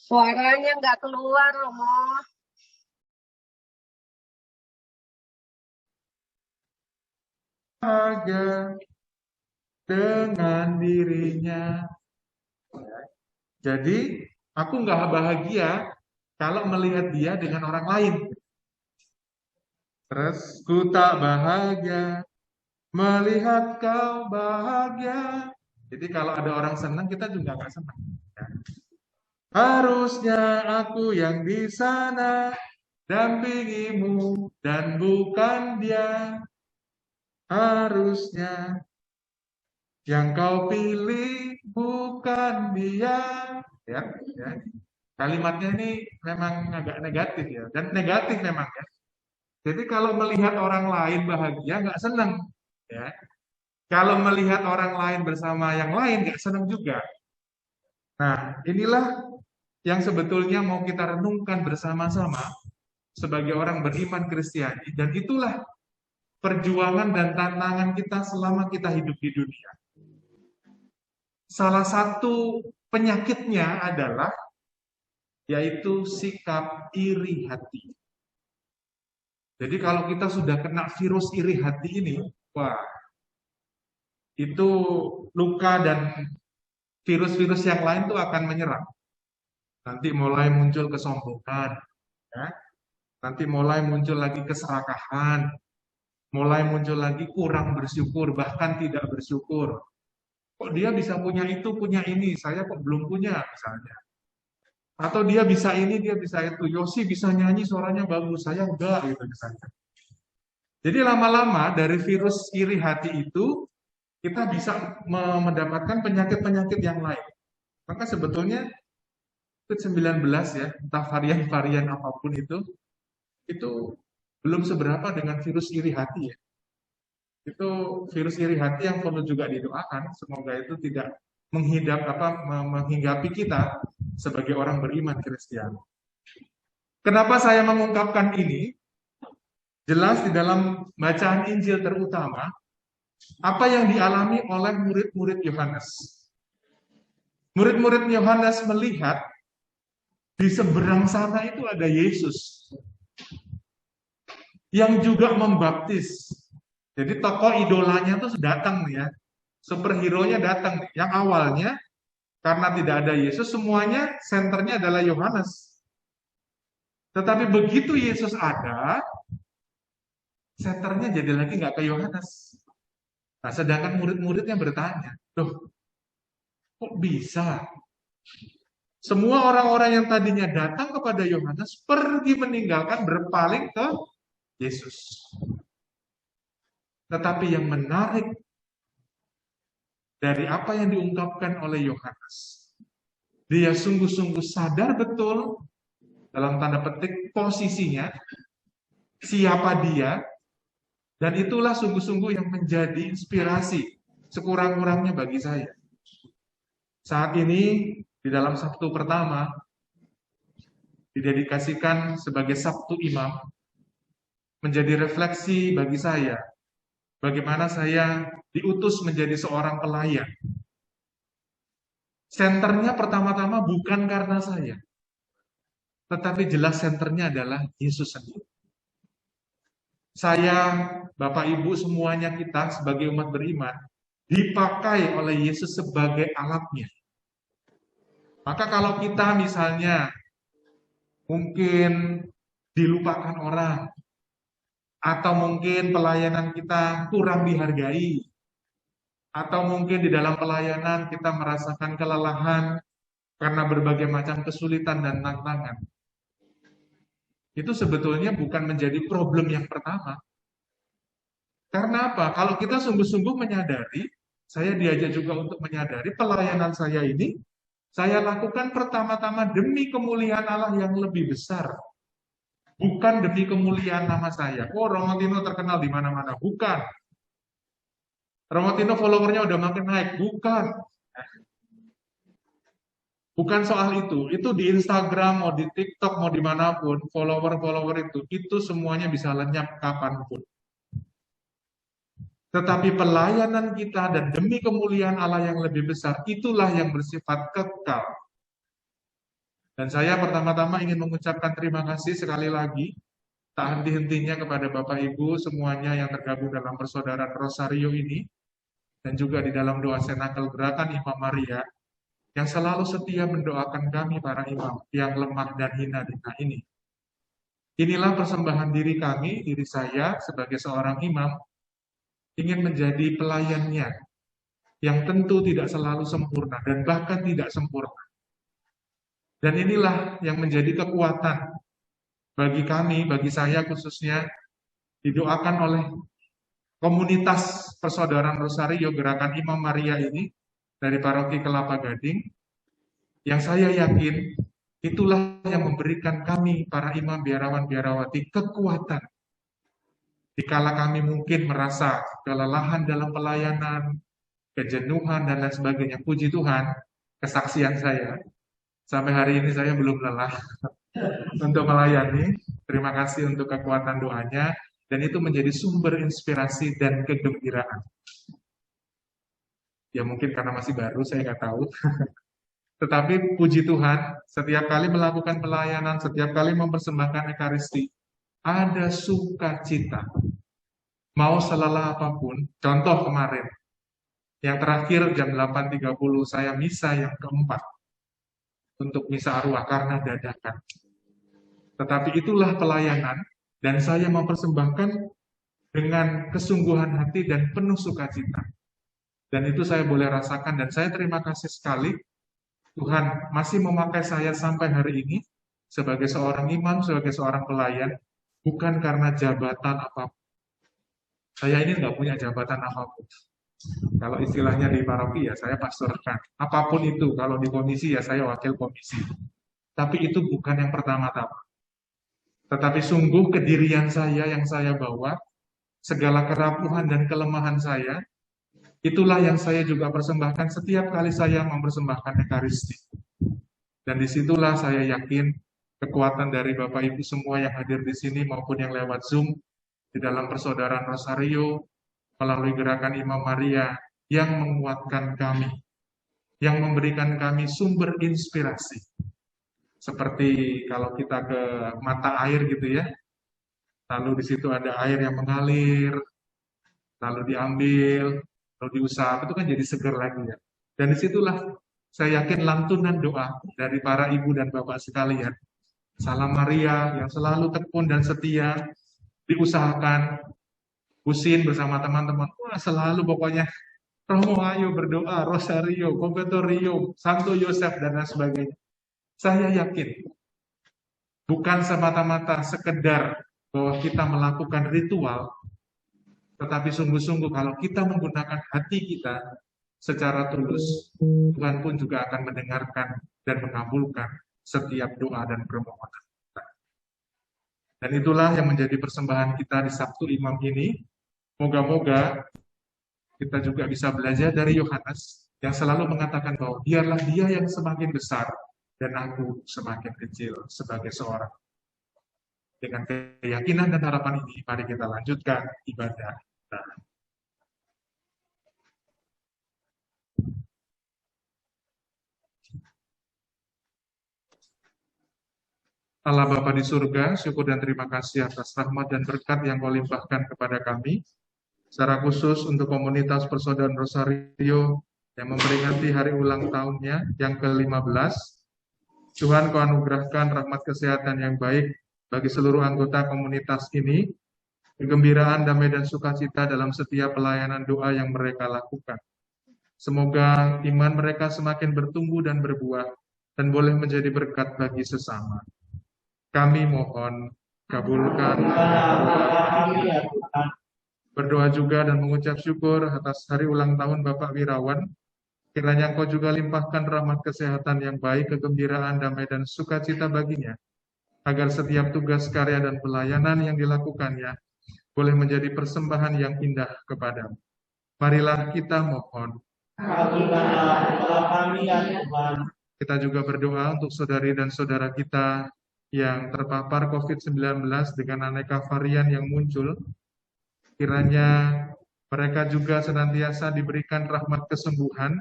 Suaranya nggak keluar, Romo. Bahagia dengan dirinya. Jadi, aku nggak bahagia kalau melihat dia dengan orang lain. Terus, ku tak bahagia melihat kau bahagia. Jadi kalau ada orang senang, kita juga nggak senang. Ya. Harusnya aku yang di sana dampingimu dan bukan dia. Harusnya yang kau pilih bukan dia. Ya, ya. Kalimatnya ini memang agak negatif ya, dan negatif memang ya. Jadi kalau melihat orang lain bahagia nggak senang, ya. Kalau melihat orang lain bersama yang lain nggak senang juga. Nah, inilah yang sebetulnya mau kita renungkan bersama-sama sebagai orang beriman Kristiani, dan itulah perjuangan dan tantangan kita selama kita hidup di dunia. Salah satu penyakitnya adalah yaitu sikap iri hati. Jadi kalau kita sudah kena virus iri hati ini, wah, itu luka dan virus-virus yang lain tuh akan menyerang. Nanti mulai muncul kesombongan, ya. Nanti mulai muncul lagi keserakahan, mulai muncul lagi kurang bersyukur, bahkan tidak bersyukur. Kok dia bisa punya itu, punya ini, saya kok belum punya, misalnya. Atau dia bisa ini, dia bisa itu. Yosi bisa nyanyi, suaranya bagus, saya enggak, gitu misalnya. Jadi lama-lama dari virus iri hati itu, kita bisa mendapatkan penyakit-penyakit yang lain. Maka sebetulnya COVID-19 ya, entah varian-varian apapun itu belum seberapa dengan virus iri hati ya. Itu virus iri hati yang perlu juga didoakan, semoga itu tidak menghinggapi kita sebagai orang beriman Kristiani. Kenapa saya mengungkapkan ini? Jelas di dalam bacaan Injil terutama, apa yang dialami oleh murid-murid Yohanes. Murid-murid Yohanes melihat di seberang sana itu ada Yesus yang juga membaptis. Jadi tokoh idolanya tuh datang nih ya, superhero-nya datang nih. Yang awalnya karena tidak ada Yesus, semuanya senternya adalah Yohanes. Tetapi begitu Yesus ada, senternya jadi lagi nggak ke Yohanes. Nah, sedangkan murid-muridnya bertanya, loh, kok bisa? Semua orang-orang yang tadinya datang kepada Yohanes pergi meninggalkan, berpaling ke Yesus. Tetapi yang menarik dari apa yang diungkapkan oleh Yohanes, dia sungguh-sungguh sadar betul dalam tanda petik posisinya, siapa dia, dan itulah sungguh-sungguh yang menjadi inspirasi sekurang-kurangnya bagi saya. Saat ini di dalam Sabtu pertama didedikasikan sebagai Sabtu Imam, menjadi refleksi bagi saya bagaimana saya diutus menjadi seorang pelayan. Senternya pertama-tama bukan karena saya, tetapi jelas senternya adalah Yesus sendiri. Saya, Bapak Ibu semuanya kita sebagai umat beriman dipakai oleh Yesus sebagai alatnya. Maka kalau kita misalnya mungkin dilupakan orang, atau mungkin pelayanan kita kurang dihargai, atau mungkin di dalam pelayanan kita merasakan kelelahan karena berbagai macam kesulitan dan tantangan, itu sebetulnya bukan menjadi problem yang pertama. Karena apa? Kalau kita sungguh-sungguh menyadari, saya diajak juga untuk menyadari pelayanan saya ini, saya lakukan pertama-tama demi kemuliaan Allah yang lebih besar. Bukan demi kemuliaan nama saya. Oh, Romo Tino terkenal di mana-mana. Bukan. Romo Tino followernya udah makin naik. Bukan. Bukan soal itu. Itu di Instagram, mau di TikTok, mau dimanapun, follower-follower itu semuanya bisa lenyap kapanpun. Tetapi pelayanan kita dan demi kemuliaan Allah yang lebih besar, itulah yang bersifat kekal. Dan saya pertama-tama ingin mengucapkan terima kasih sekali lagi, tak henti-hentinya kepada Bapak Ibu semuanya yang tergabung dalam persaudaraan Rosario ini, dan juga di dalam doa senakel gerakan Imam Maria, yang selalu setia mendoakan kami para imam yang lemah dan hina-hina ini. Inilah persembahan diri kami, diri saya sebagai seorang imam, ingin menjadi pelayannya, yang tentu tidak selalu sempurna dan bahkan tidak sempurna. Dan inilah yang menjadi kekuatan bagi kami, bagi saya khususnya, didoakan oleh komunitas persaudaraan Rosario Gerakan Imam Maria ini dari Paroki Kelapa Gading, yang saya yakin itulah yang memberikan kami para imam biarawan-biarawati kekuatan. Dikala kami mungkin merasa kelelahan dalam pelayanan, kejenuhan dan lain sebagainya, puji Tuhan, kesaksian saya, sampai hari ini saya belum lelah untuk melayani. Terima kasih untuk kekuatan doanya, dan itu menjadi sumber inspirasi dan kegembiraan. Ya mungkin karena masih baru, saya nggak tahu. Tetapi puji Tuhan, setiap kali melakukan pelayanan, setiap kali mempersembahkan Ekaristi, ada sukacita. Mau selelah apapun, contoh kemarin, yang terakhir jam 8.30 saya misa yang keempat, untuk misa arwah karena dadakan. Tetapi itulah pelayanan, dan saya mempersembahkan dengan kesungguhan hati dan penuh sukacita. Dan itu saya boleh rasakan, dan saya terima kasih sekali Tuhan masih memakai saya sampai hari ini sebagai seorang imam, sebagai seorang pelayan, bukan karena jabatan apapun. Saya ini nggak punya jabatan apapun. Kalau istilahnya di paroki ya saya pastorkan. Apapun itu, kalau di komisi ya saya wakil komisi. Tapi itu bukan yang pertama-tama. Tetapi sungguh kedirian saya yang saya bawa, segala kerapuhan dan kelemahan saya, itulah yang saya juga persembahkan setiap kali saya mempersembahkan Ekaristi. Dan disitulah saya yakin kekuatan dari Bapak Ibu semua yang hadir di sini maupun yang lewat Zoom, di dalam persaudaraan Rosario, melalui gerakan Imam Maria, yang menguatkan kami, yang memberikan kami sumber inspirasi. Seperti kalau kita ke mata air gitu ya, lalu di situ ada air yang mengalir, lalu diambil, lalu diusap, itu kan jadi segar lagi ya. Dan disitulah saya yakin lantunan doa dari para ibu dan bapak sekalian, Salam Maria yang selalu tekun dan setia, diusahakan, Husin bersama teman-teman, wah selalu pokoknya, Romo ayo berdoa, Rosario, Confitorio, Santo Yosef, dan lain sebagainya. Saya yakin, bukan semata-mata sekedar bahwa kita melakukan ritual, tetapi sungguh-sungguh kalau kita menggunakan hati kita secara tulus, Tuhan pun juga akan mendengarkan dan mengabulkan setiap doa dan permohonan kita. Dan itulah yang menjadi persembahan kita di Sabtu Imam ini. Moga-moga kita juga bisa belajar dari Yohanes yang selalu mengatakan bahwa biarlah dia yang semakin besar dan aku semakin kecil sebagai seorang. Dengan keyakinan dan harapan ini, mari kita lanjutkan ibadah kita. Allah Bapa di surga, syukur dan terima kasih atas rahmat dan berkat yang Kau limpahkan kepada kami, secara khusus untuk komunitas persaudaraan Rosario yang memperingati hari ulang tahunnya yang ke-15. Tuhan Kau anugerahkan rahmat kesehatan yang baik bagi seluruh anggota komunitas ini, kegembiraan, damai, dan sukacita dalam setiap pelayanan doa yang mereka lakukan. Semoga iman mereka semakin bertumbuh dan berbuah, dan boleh menjadi berkat bagi sesama. Kami mohon, kabulkan berdoa juga dan mengucap syukur atas hari ulang tahun Bapak Wirawan. Kiranya Engkau juga limpahkan rahmat kesehatan yang baik, kegembiraan, damai, dan sukacita baginya, agar setiap tugas, karya, dan pelayanan yang dilakukannya boleh menjadi persembahan yang indah kepadamu. Marilah kita mohon. Kita juga berdoa untuk saudari dan saudara kita yang terpapar COVID-19 dengan aneka varian yang muncul. Kiranya mereka juga senantiasa diberikan rahmat kesembuhan,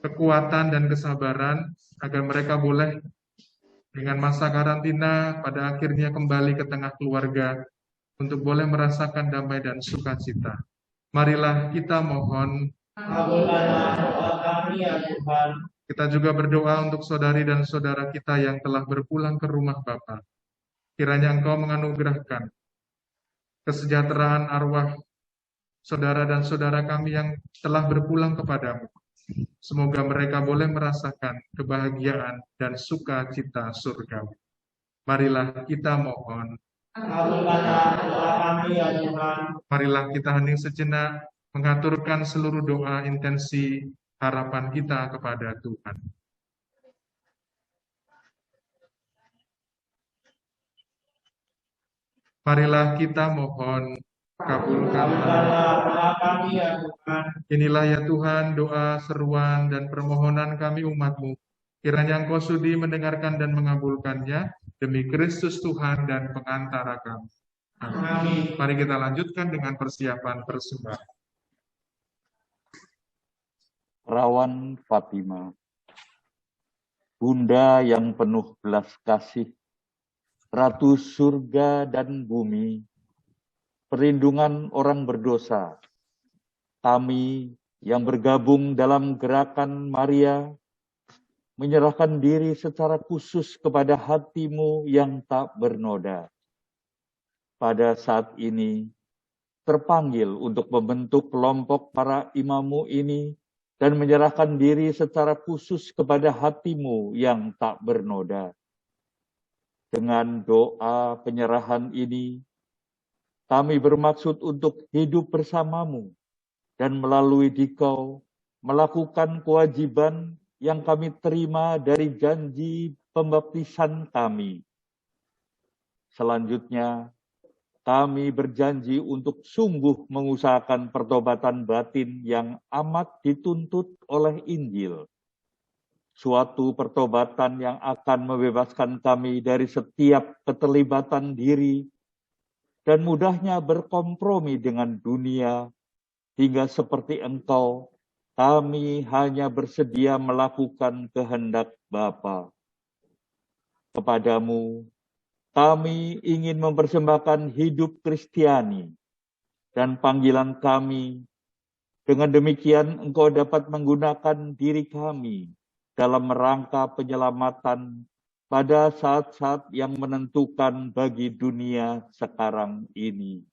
kekuatan, dan kesabaran, agar mereka boleh dengan masa karantina pada akhirnya kembali ke tengah keluarga untuk boleh merasakan damai dan sukacita. Marilah kita mohon. Kabulkanlah doa kami ya Tuhan. Kita juga berdoa untuk saudari dan saudara kita yang telah berpulang ke rumah Bapa. Kiranya Engkau menganugerahkan kesejahteraan arwah saudara dan saudara kami yang telah berpulang kepadamu. Semoga mereka boleh merasakan kebahagiaan dan sukacita surgawi. Marilah kita mohon. Kabulkanlah doa kami ya Tuhan. Marilah kita hening sejenak mengaturkan seluruh doa intensi harapan kita kepada Tuhan. Marilah kita mohon. Kabulkanlah doa kami ya Tuhan. Inilah ya Tuhan doa, seruan, dan permohonan kami umat-Mu. Kiranya Engkau sudi mendengarkan dan mengabulkannya demi Kristus Tuhan dan pengantara kami. Amin. Mari kita lanjutkan dengan persiapan persembahan. Rawan Fatima, Bunda yang penuh belas kasih, Ratu surga dan bumi, perlindungan orang berdosa, kami yang bergabung dalam gerakan Maria, menyerahkan diri secara khusus kepada hati-Mu yang tak bernoda. Pada saat ini, terpanggil untuk membentuk kelompok para imam-Mu ini dan menyerahkan diri secara khusus kepada hati-Mu yang tak bernoda. Dengan doa penyerahan ini, kami bermaksud untuk hidup bersama-Mu dan melalui Dikau melakukan kewajiban yang kami terima dari janji pembaptisan kami. Selanjutnya, kami berjanji untuk sungguh mengusahakan pertobatan batin yang amat dituntut oleh Injil. Suatu pertobatan yang akan membebaskan kami dari setiap keterlibatan diri dan mudahnya berkompromi dengan dunia, hingga seperti Engkau, kami hanya bersedia melakukan kehendak Bapa. Kepadamu, kami ingin mempersembahkan hidup Kristiani dan panggilan kami. Dengan demikian, Engkau dapat menggunakan diri kami dalam rangka penyelamatan pada saat-saat yang menentukan bagi dunia sekarang ini.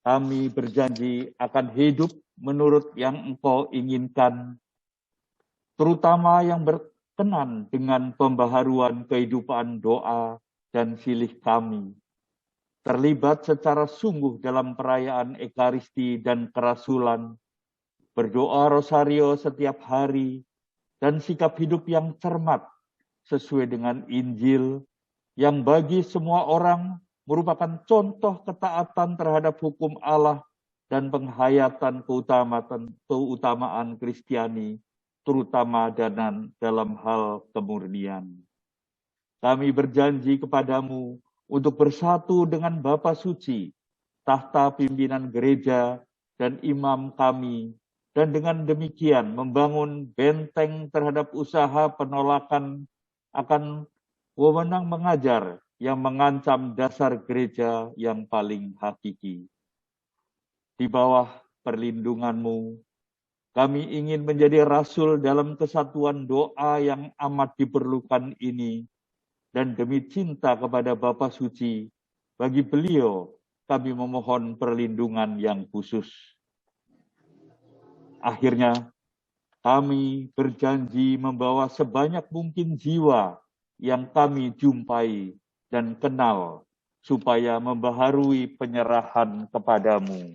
Kami berjanji akan hidup menurut yang Engkau inginkan, terutama yang berkenan dengan pembaharuan kehidupan doa dan silih kami, terlibat secara sungguh dalam perayaan Ekaristi dan kerasulan, berdoa rosario setiap hari, dan sikap hidup yang cermat sesuai dengan Injil yang bagi semua orang merupakan contoh ketaatan terhadap hukum Allah dan penghayatan keutamaan Kristiani, terutama dalam hal kemurnian. Kami berjanji kepadamu untuk bersatu dengan Bapa Suci, tahta pimpinan gereja dan imam kami, dan dengan demikian membangun benteng terhadap usaha penolakan akan wewenang mengajar yang mengancam dasar gereja yang paling hakiki. Di bawah perlindungan-Mu, kami ingin menjadi rasul dalam kesatuan doa yang amat diperlukan ini, dan demi cinta kepada Bapa Suci, bagi beliau kami memohon perlindungan yang khusus. Akhirnya, kami berjanji membawa sebanyak mungkin jiwa yang kami jumpai dan kenal, supaya membaharui penyerahan kepadamu.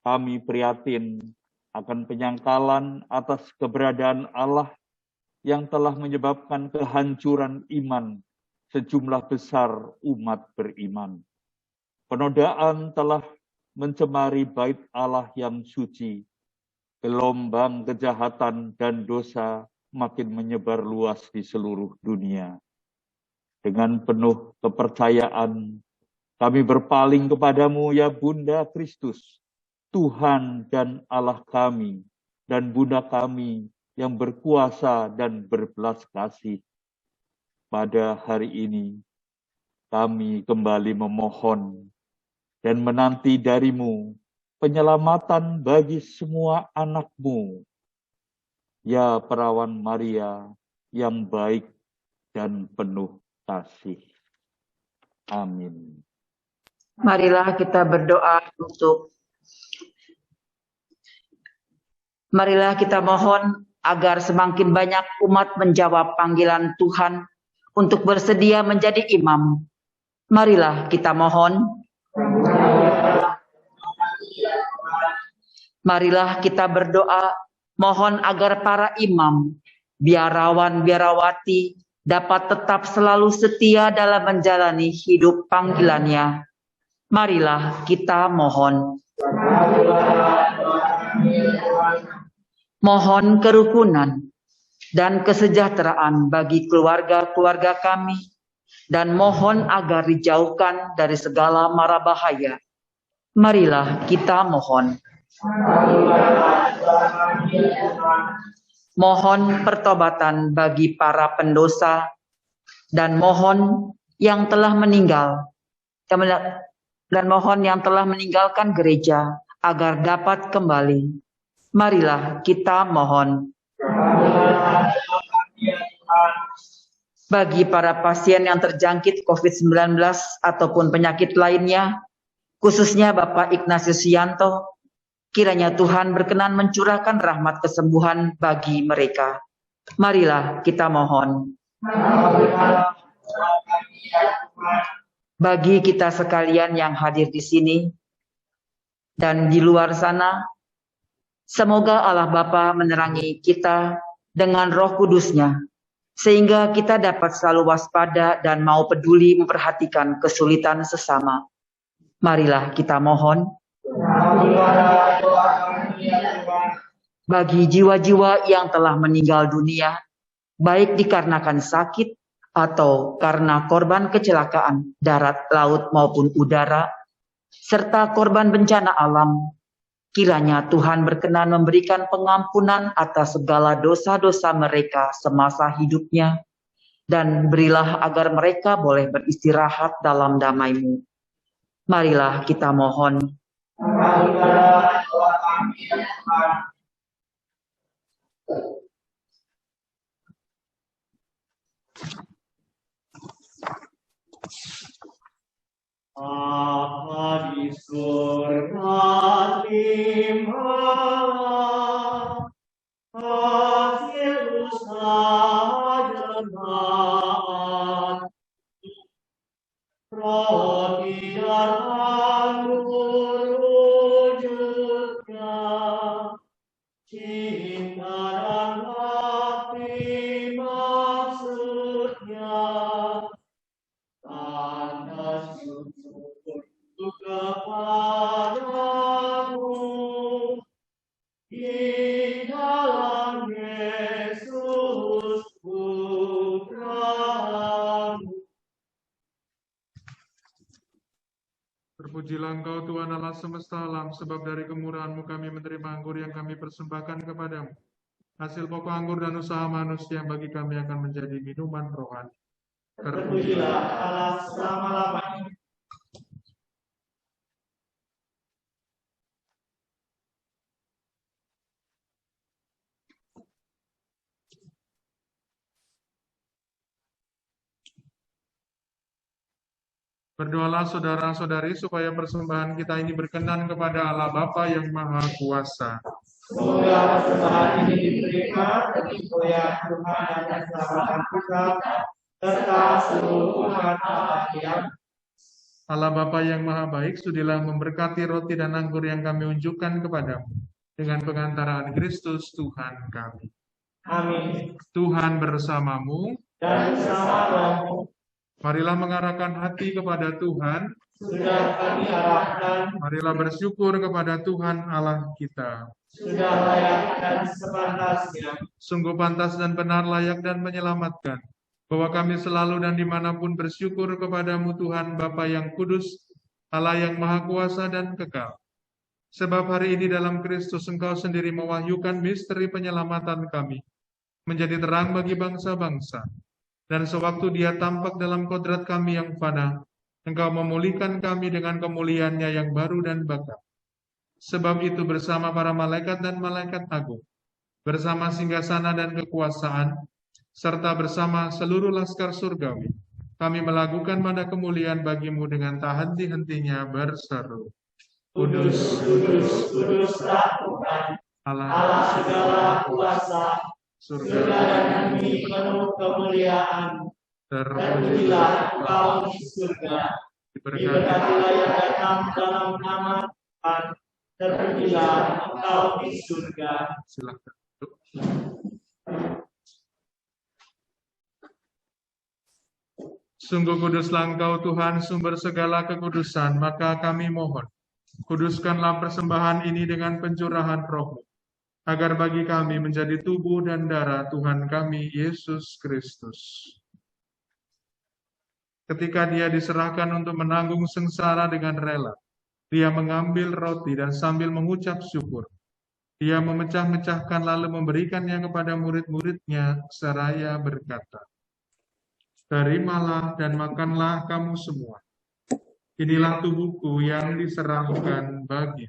Kami prihatin akan penyangkalan atas keberadaan Allah yang telah menyebabkan kehancuran iman sejumlah besar umat beriman. Penodaan telah mencemari bait Allah yang suci. Gelombang kejahatan dan dosa makin menyebar luas di seluruh dunia. Dengan penuh kepercayaan, kami berpaling kepadamu ya Bunda Kristus, Tuhan dan Allah kami, dan Bunda kami yang berkuasa dan berbelas kasih. Pada hari ini, kami kembali memohon dan menanti darimu penyelamatan bagi semua anak-Mu. Ya Perawan Maria yang baik dan penuh kasih. Amin. Marilah kita berdoa Marilah kita mohon agar semakin banyak umat menjawab panggilan Tuhan untuk bersedia menjadi imam. Marilah kita mohon. Marilah kita berdoa, mohon agar para imam, biarawan, biarawati dapat tetap selalu setia dalam menjalani hidup panggilannya. Marilah kita mohon. Mohon kerukunan dan kesejahteraan bagi keluarga-keluarga kami, dan mohon agar dijauhkan dari segala mara bahaya. Marilah kita mohon. Mohon pertobatan bagi para pendosa, dan mohon yang telah meninggalkan gereja agar dapat kembali. Marilah kita mohon. Bagi para pasien yang terjangkit COVID-19 ataupun penyakit lainnya, khususnya Bapak Ignatius Yanto, kiranya Tuhan berkenan mencurahkan rahmat kesembuhan bagi mereka. Marilah kita mohon. Bagi kita sekalian yang hadir di sini dan di luar sana, semoga Allah Bapa menerangi kita dengan Roh Kudus-Nya, sehingga kita dapat selalu waspada dan mau peduli memperhatikan kesulitan sesama. Marilah kita mohon. Bagi jiwa-jiwa yang telah meninggal dunia, baik dikarenakan sakit atau karena korban kecelakaan darat, laut maupun udara, serta korban bencana alam, kiranya Tuhan berkenan memberikan pengampunan atas segala dosa-dosa mereka semasa hidupnya, dan berilah agar mereka boleh beristirahat dalam damai-Mu. Marilah kita mohon. Apa di surga terimalah hasil usaha jemaat, roti dan wujudnya, cinta dan hati maksudnya, tanda syukur kepadamu di dalam Yesus Putramu. Terpujilah Engkau Tuhan Allah semesta alam, sebab dari kemurahan-Mu kami menerima anggur yang kami persembahkan kepadamu. Hasil pokok anggur dan usaha manusia yang bagi kami akan menjadi minuman rohani. Terpujilah Allah selama-lamanya. Berdoalah saudara-saudari supaya persembahan kita ini berkenan kepada Allah Bapa yang Maha Kuasa. Semoga persembahan ini diterima demi kemuliaan Tuhan dan keselamatan kita, serta seluruh umat Allah yang Allah Bapa yang Maha Baik, sudilah memberkati roti dan anggur yang kami unjukkan kepadamu dengan pengantaraan Kristus Tuhan kami. Amin. Tuhan bersamamu. Dan bersama rohmu. Marilah mengarahkan hati kepada Tuhan. Sudah kami arahkan. Marilah bersyukur kepada Tuhan Allah kita. Sudah layak dan sepantasnya. Sungguh pantas dan benar, layak dan menyelamatkan, bahwa kami selalu dan dimanapun bersyukur kepadamu Tuhan Bapa yang kudus, Allah yang Maha Kuasa dan kekal. Sebab hari ini dalam Kristus Engkau sendiri mewahyukan misteri penyelamatan kami, menjadi terang bagi bangsa-bangsa. Dan sewaktu Dia tampak dalam kodrat kami yang fana, Engkau memulihkan kami dengan kemuliaan-Nya yang baru dan bakal. Sebab itu bersama para malaikat dan malaikat agung, bersama singgasana dan kekuasaan, serta bersama seluruh laskar surgawi, kami melakukan nada kemuliaan bagi-Mu dengan tak henti-hentinya berseru. Kudus, kudus, kuduslah Tuhan, Allah segala kuasa, surga dan bumi penuh kemuliaan. Terpujilah Engkau di surga, diberkatilah yang datang dalam nama Tuhan. Terpujilah Engkau di surga. Silakan. Sungguh kuduslah Engkau Tuhan, sumber segala kekudusan, maka kami mohon, kuduskanlah persembahan ini dengan pencurahan Roh-Mu, agar bagi kami menjadi tubuh dan darah Tuhan kami, Yesus Kristus. Ketika Dia diserahkan untuk menanggung sengsara dengan rela, Dia mengambil roti dan sambil mengucap syukur, Dia memecah-mecahkan lalu memberikannya kepada murid-murid-Nya seraya berkata, "Terimalah dan makanlah kamu semua. Inilah tubuhku yang diserahkan bagi."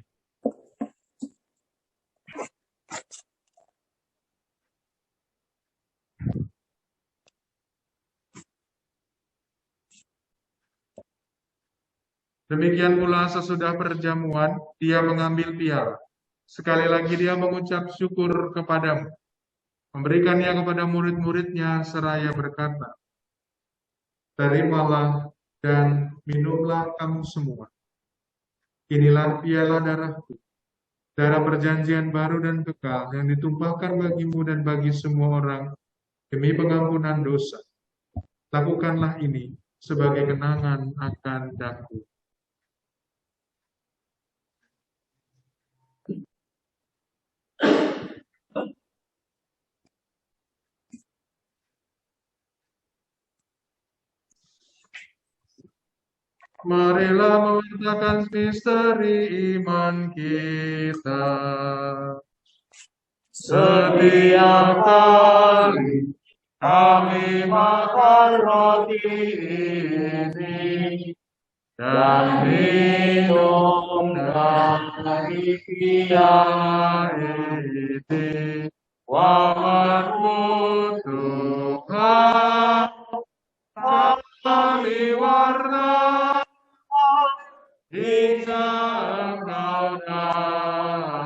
Demikian pula sesudah perjamuan, Dia mengambil piala. Sekali lagi Dia mengucap syukur kepadamu, memberikannya kepada murid-murid-Nya seraya berkata, "Terimalah dan minumlah kamu semua. Inilah piala darahku, darah perjanjian baru dan kekal yang ditumpahkan bagimu dan bagi semua orang demi pengampunan dosa. Lakukanlah ini sebagai kenangan akan daku." Marilah mewartakan misteri iman kita. Setiap kali kami makan roti ini dan minum dari piala ini, wahyu Tuhan kami warna hingga Engkau datang.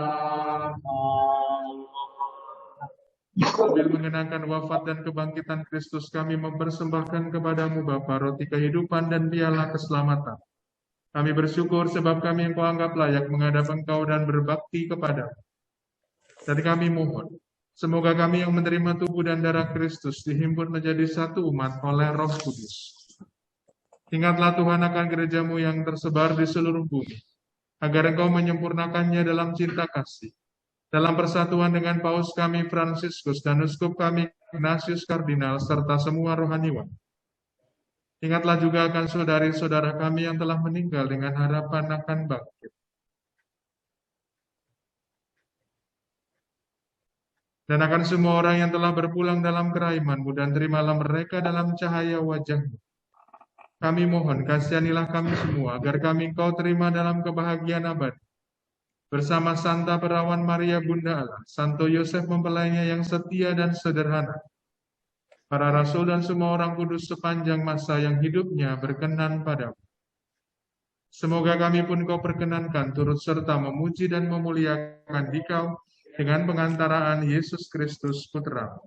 Sambil mengenangkan wafat dan kebangkitan Kristus, kami mempersembahkan kepadamu Bapa roti kehidupan dan piala keselamatan. Kami bersyukur sebab kami Engkau anggap layak menghadap Engkau dan berbakti kepadamu. Dan kami mohon, semoga kami yang menerima tubuh dan darah Kristus dihimpun menjadi satu umat oleh Roh Kudus. Ingatlah Tuhan akan gereja-Mu yang tersebar di seluruh bumi, agar Engkau menyempurnakannya dalam cinta kasih, dalam persatuan dengan Paus kami Fransiskus dan Uskup kami Ignatius Kardinal, serta semua rohaniwan. Ingatlah juga akan saudari-saudara kami yang telah meninggal dengan harapan akan bangkit. Dan akan semua orang yang telah berpulang dalam keraiman-Mu, dan terimalah mereka dalam cahaya wajah-Mu. Kami mohon, kasihanilah kami semua, agar kami Engkau terima dalam kebahagiaan abadi. Bersama Santa Perawan Maria Bunda Allah, Santo Yosef mempelainya yang setia dan sederhana, para rasul dan semua orang kudus sepanjang masa yang hidupnya berkenan padamu. Semoga kami pun Kau perkenankan turut serta memuji dan memuliakan Dikau dengan pengantaraan Yesus Kristus Putra-Mu.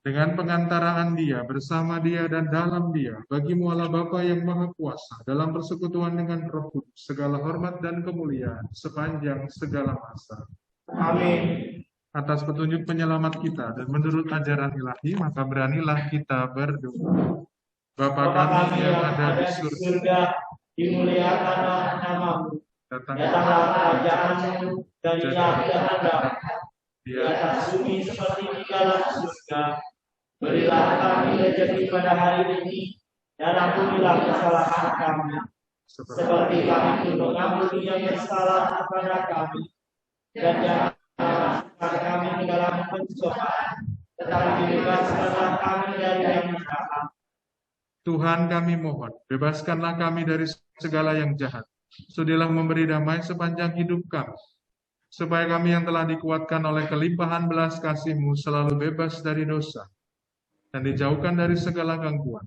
Dengan pengantaraan Dia, bersama Dia, dan dalam Dia, bagi-Mu Allah Bapa yang Maha Kuasa, dalam persekutuan dengan Roh Kudus, segala hormat dan kemuliaan sepanjang segala masa. Amin. Atas petunjuk penyelamat kita dan menurut ajaran ilahi, maka beranilah kita berdoa. Bapa kami yang ada di surga, dimuliakanlah nama-Mu. datanglah Kerajaan-Mu, jadilah kehendakmu di atas bumi seperti di dalam surga. Berilah kami rezeki pada hari ini, dan ampunilah kesalahan kami, seperti kami pun mengampuni yang bersalah kepada kami, dan jangan masukkan kami ke dalam pencobaan, tetapi bebaskanlah kami dari yang jahat. Tuhan kami mohon, bebaskanlah kami dari segala yang jahat. Sudilah memberi damai sepanjang hidup kami, supaya kami yang telah dikuatkan oleh kelimpahan belas kasih-Mu selalu bebas dari dosa, dan dijauhkan dari segala gangguan,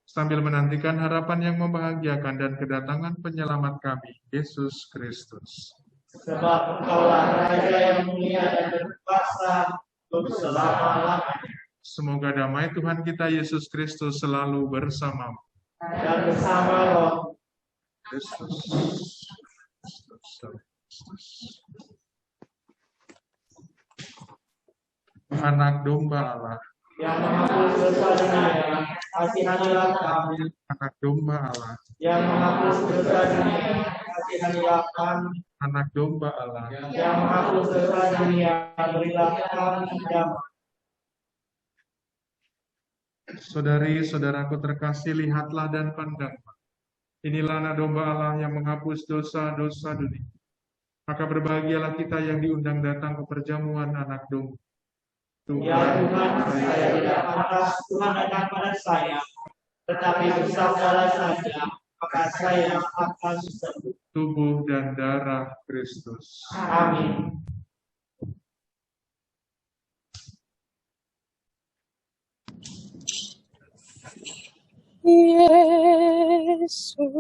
sambil menantikan harapan yang membahagiakan dan kedatangan penyelamat kami, Yesus Kristus. Sebab Engkaulah Raja yang mulia dan berkuasa untuk selama-lamanya. Semoga damai Tuhan kita Yesus Kristus selalu bersamamu. Dan bersama roh Kristus. Anak domba Allah, yang menghapus dosa dunia, kasihanilah kami. anak domba Allah, Yang menghapus dosa dunia, kasihanilah kami. anak domba Allah, Yang menghapus dosa dunia, berilah kami damai. Saudari-saudaraku terkasih, lihatlah dan pandanglah. Inilah anak domba Allah yang menghapus dosa-dosa dunia. Maka berbahagialah kita yang diundang datang ke perjamuan anak domba. Ya Tuhan, saya tidak pantas Tuhan datang pada saya, tetapi bersabdalah saja, maka saya akan sembuh. Tubuh dan darah Kristus. Amin. Yesusku,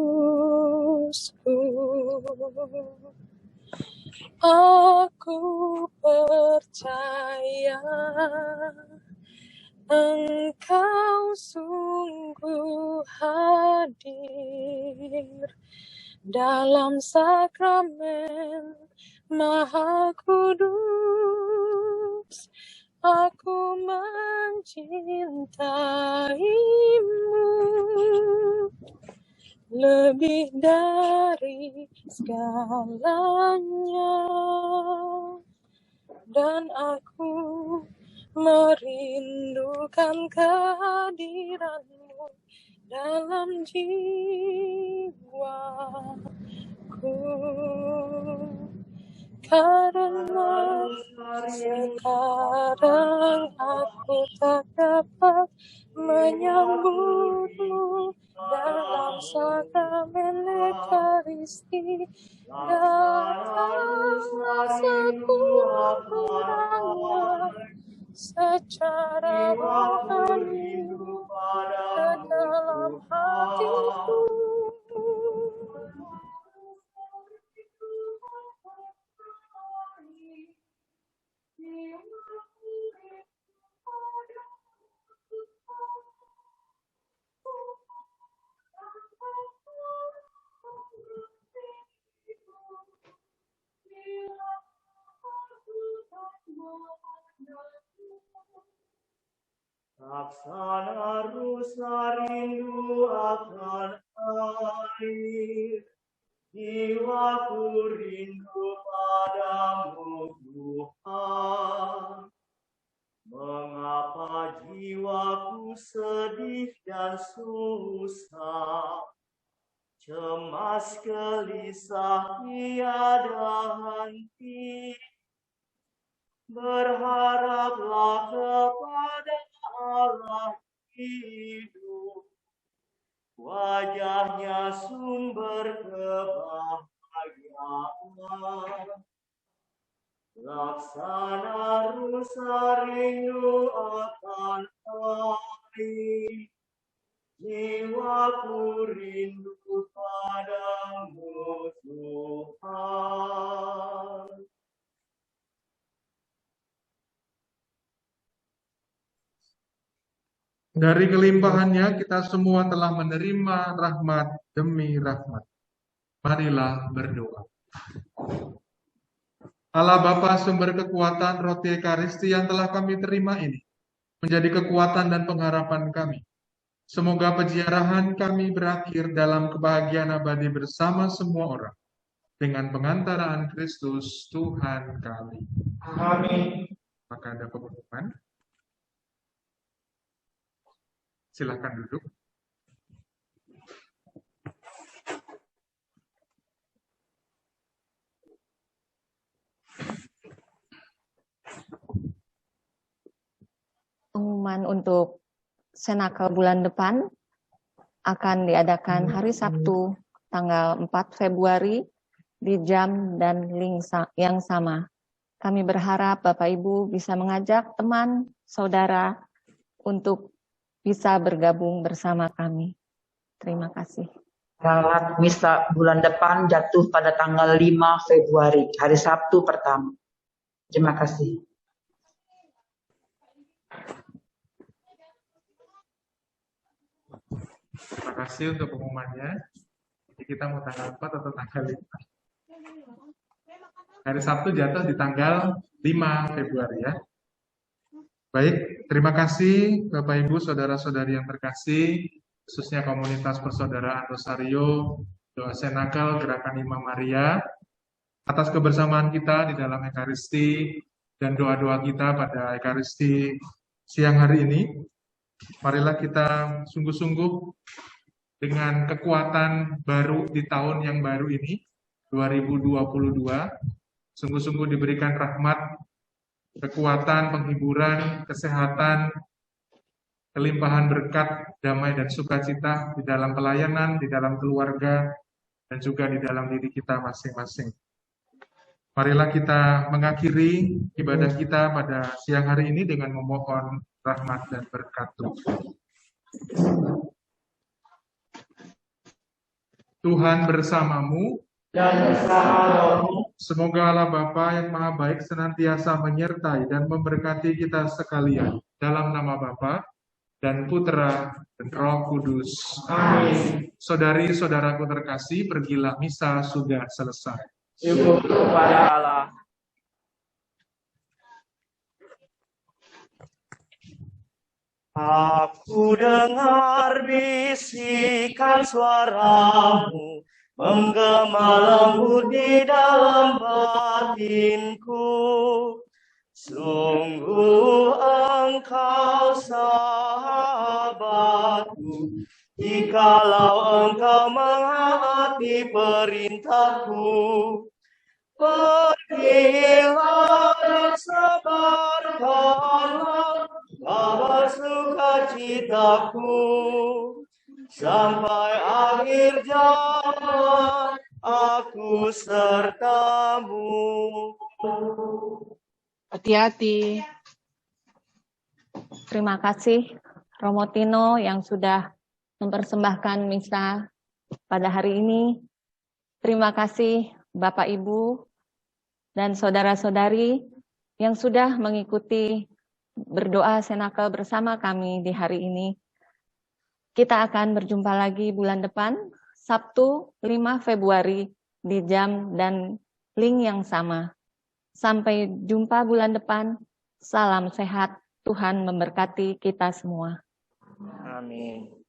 aku percaya Engkau sungguh hadir dalam sakramen Maha Kudus. Aku mencintaimu lebih dari segalanya, dan aku merindukan kehadiranmu dalam jiwaku. Karena sekarang aku tak dapat menyambutmu dalam sakramen Ekaristi, datanglah sempurnanya secara rohani ke dalam hatiku. Laksana rusa rindu akan air, jiwaku rindu padamu Tuhan. Mengapa jiwaku sedih dan susah, cemas gelisah tiada henti? Berharaplah kepada Allah hidup, wajahnya sumber kebahagiaan. Laksana rusa rindu akan air, jiwaku rindu padamu Tuhan. Dari kelimpahannya kita semua telah menerima rahmat demi rahmat. Marilah berdoa. Allah Bapa sumber kekuatan, roti Ekaristi yang telah kami terima ini menjadi kekuatan dan pengharapan kami. Semoga peziarahan kami berakhir dalam kebahagiaan abadi bersama semua orang. Dengan pengantaraan Kristus Tuhan kami. Amin. Maka ada pengumuman. Silakan duduk. pengumuman untuk Senakel bulan depan akan diadakan hari Sabtu tanggal 4 Februari di jam dan link yang sama. Kami berharap Bapak Ibu bisa mengajak teman, saudara untuk bisa bergabung bersama kami. Terima kasih. Salat misa bulan depan jatuh pada tanggal 5 Februari, hari Sabtu pertama. Terima kasih. Terima kasih untuk pengumumannya. Jadi kita mau tanggal 4 atau tanggal 5? Hari Sabtu jatuh di tanggal 5 Februari ya. Baik, terima kasih Bapak Ibu, saudara-saudari yang terkasih, khususnya komunitas persaudaraan Rosario, Doa Senakel, Gerakan Imam Maria, atas kebersamaan kita di dalam Ekaristi dan doa-doa kita pada Ekaristi siang hari ini. Marilah kita sungguh-sungguh dengan kekuatan baru di tahun yang baru ini, 2022, sungguh-sungguh diberikan rahmat, kekuatan, penghiburan, kesehatan, kelimpahan berkat, damai dan sukacita di dalam pelayanan, di dalam keluarga, dan juga di dalam diri kita masing-masing. Marilah kita mengakhiri ibadah kita pada siang hari ini dengan memohon rahmat dan berkat Tuhan. Tuhan bersamamu dan bersama rohmu. Semoga Allah Bapa yang Maha Baik senantiasa menyertai dan memberkati kita sekalian dalam nama Bapa dan Putra dan Roh Kudus. Amin. Saudari-saudaraku terkasih, pergilah misa sudah selesai. Syukur kepada Allah. Aku dengar bisikan suaramu menggema lembut di dalam batinku. Sungguh engkau sahabatku, jikalau engkau menghayati perintahku. Pergilah dan sebarkanlah kabar sukacitaku, sampai akhir zaman aku sertamu. Hati-hati. Terima kasih Romo Tino yang sudah mempersembahkan misa pada hari ini. Terima kasih Bapak Ibu dan saudara-saudari yang sudah mengikuti berdoa Senakel bersama kami di hari ini. Kita akan berjumpa lagi bulan depan, Sabtu 5 Februari di jam dan link yang sama. Sampai jumpa bulan depan. Salam sehat. Tuhan memberkati kita semua. Amin.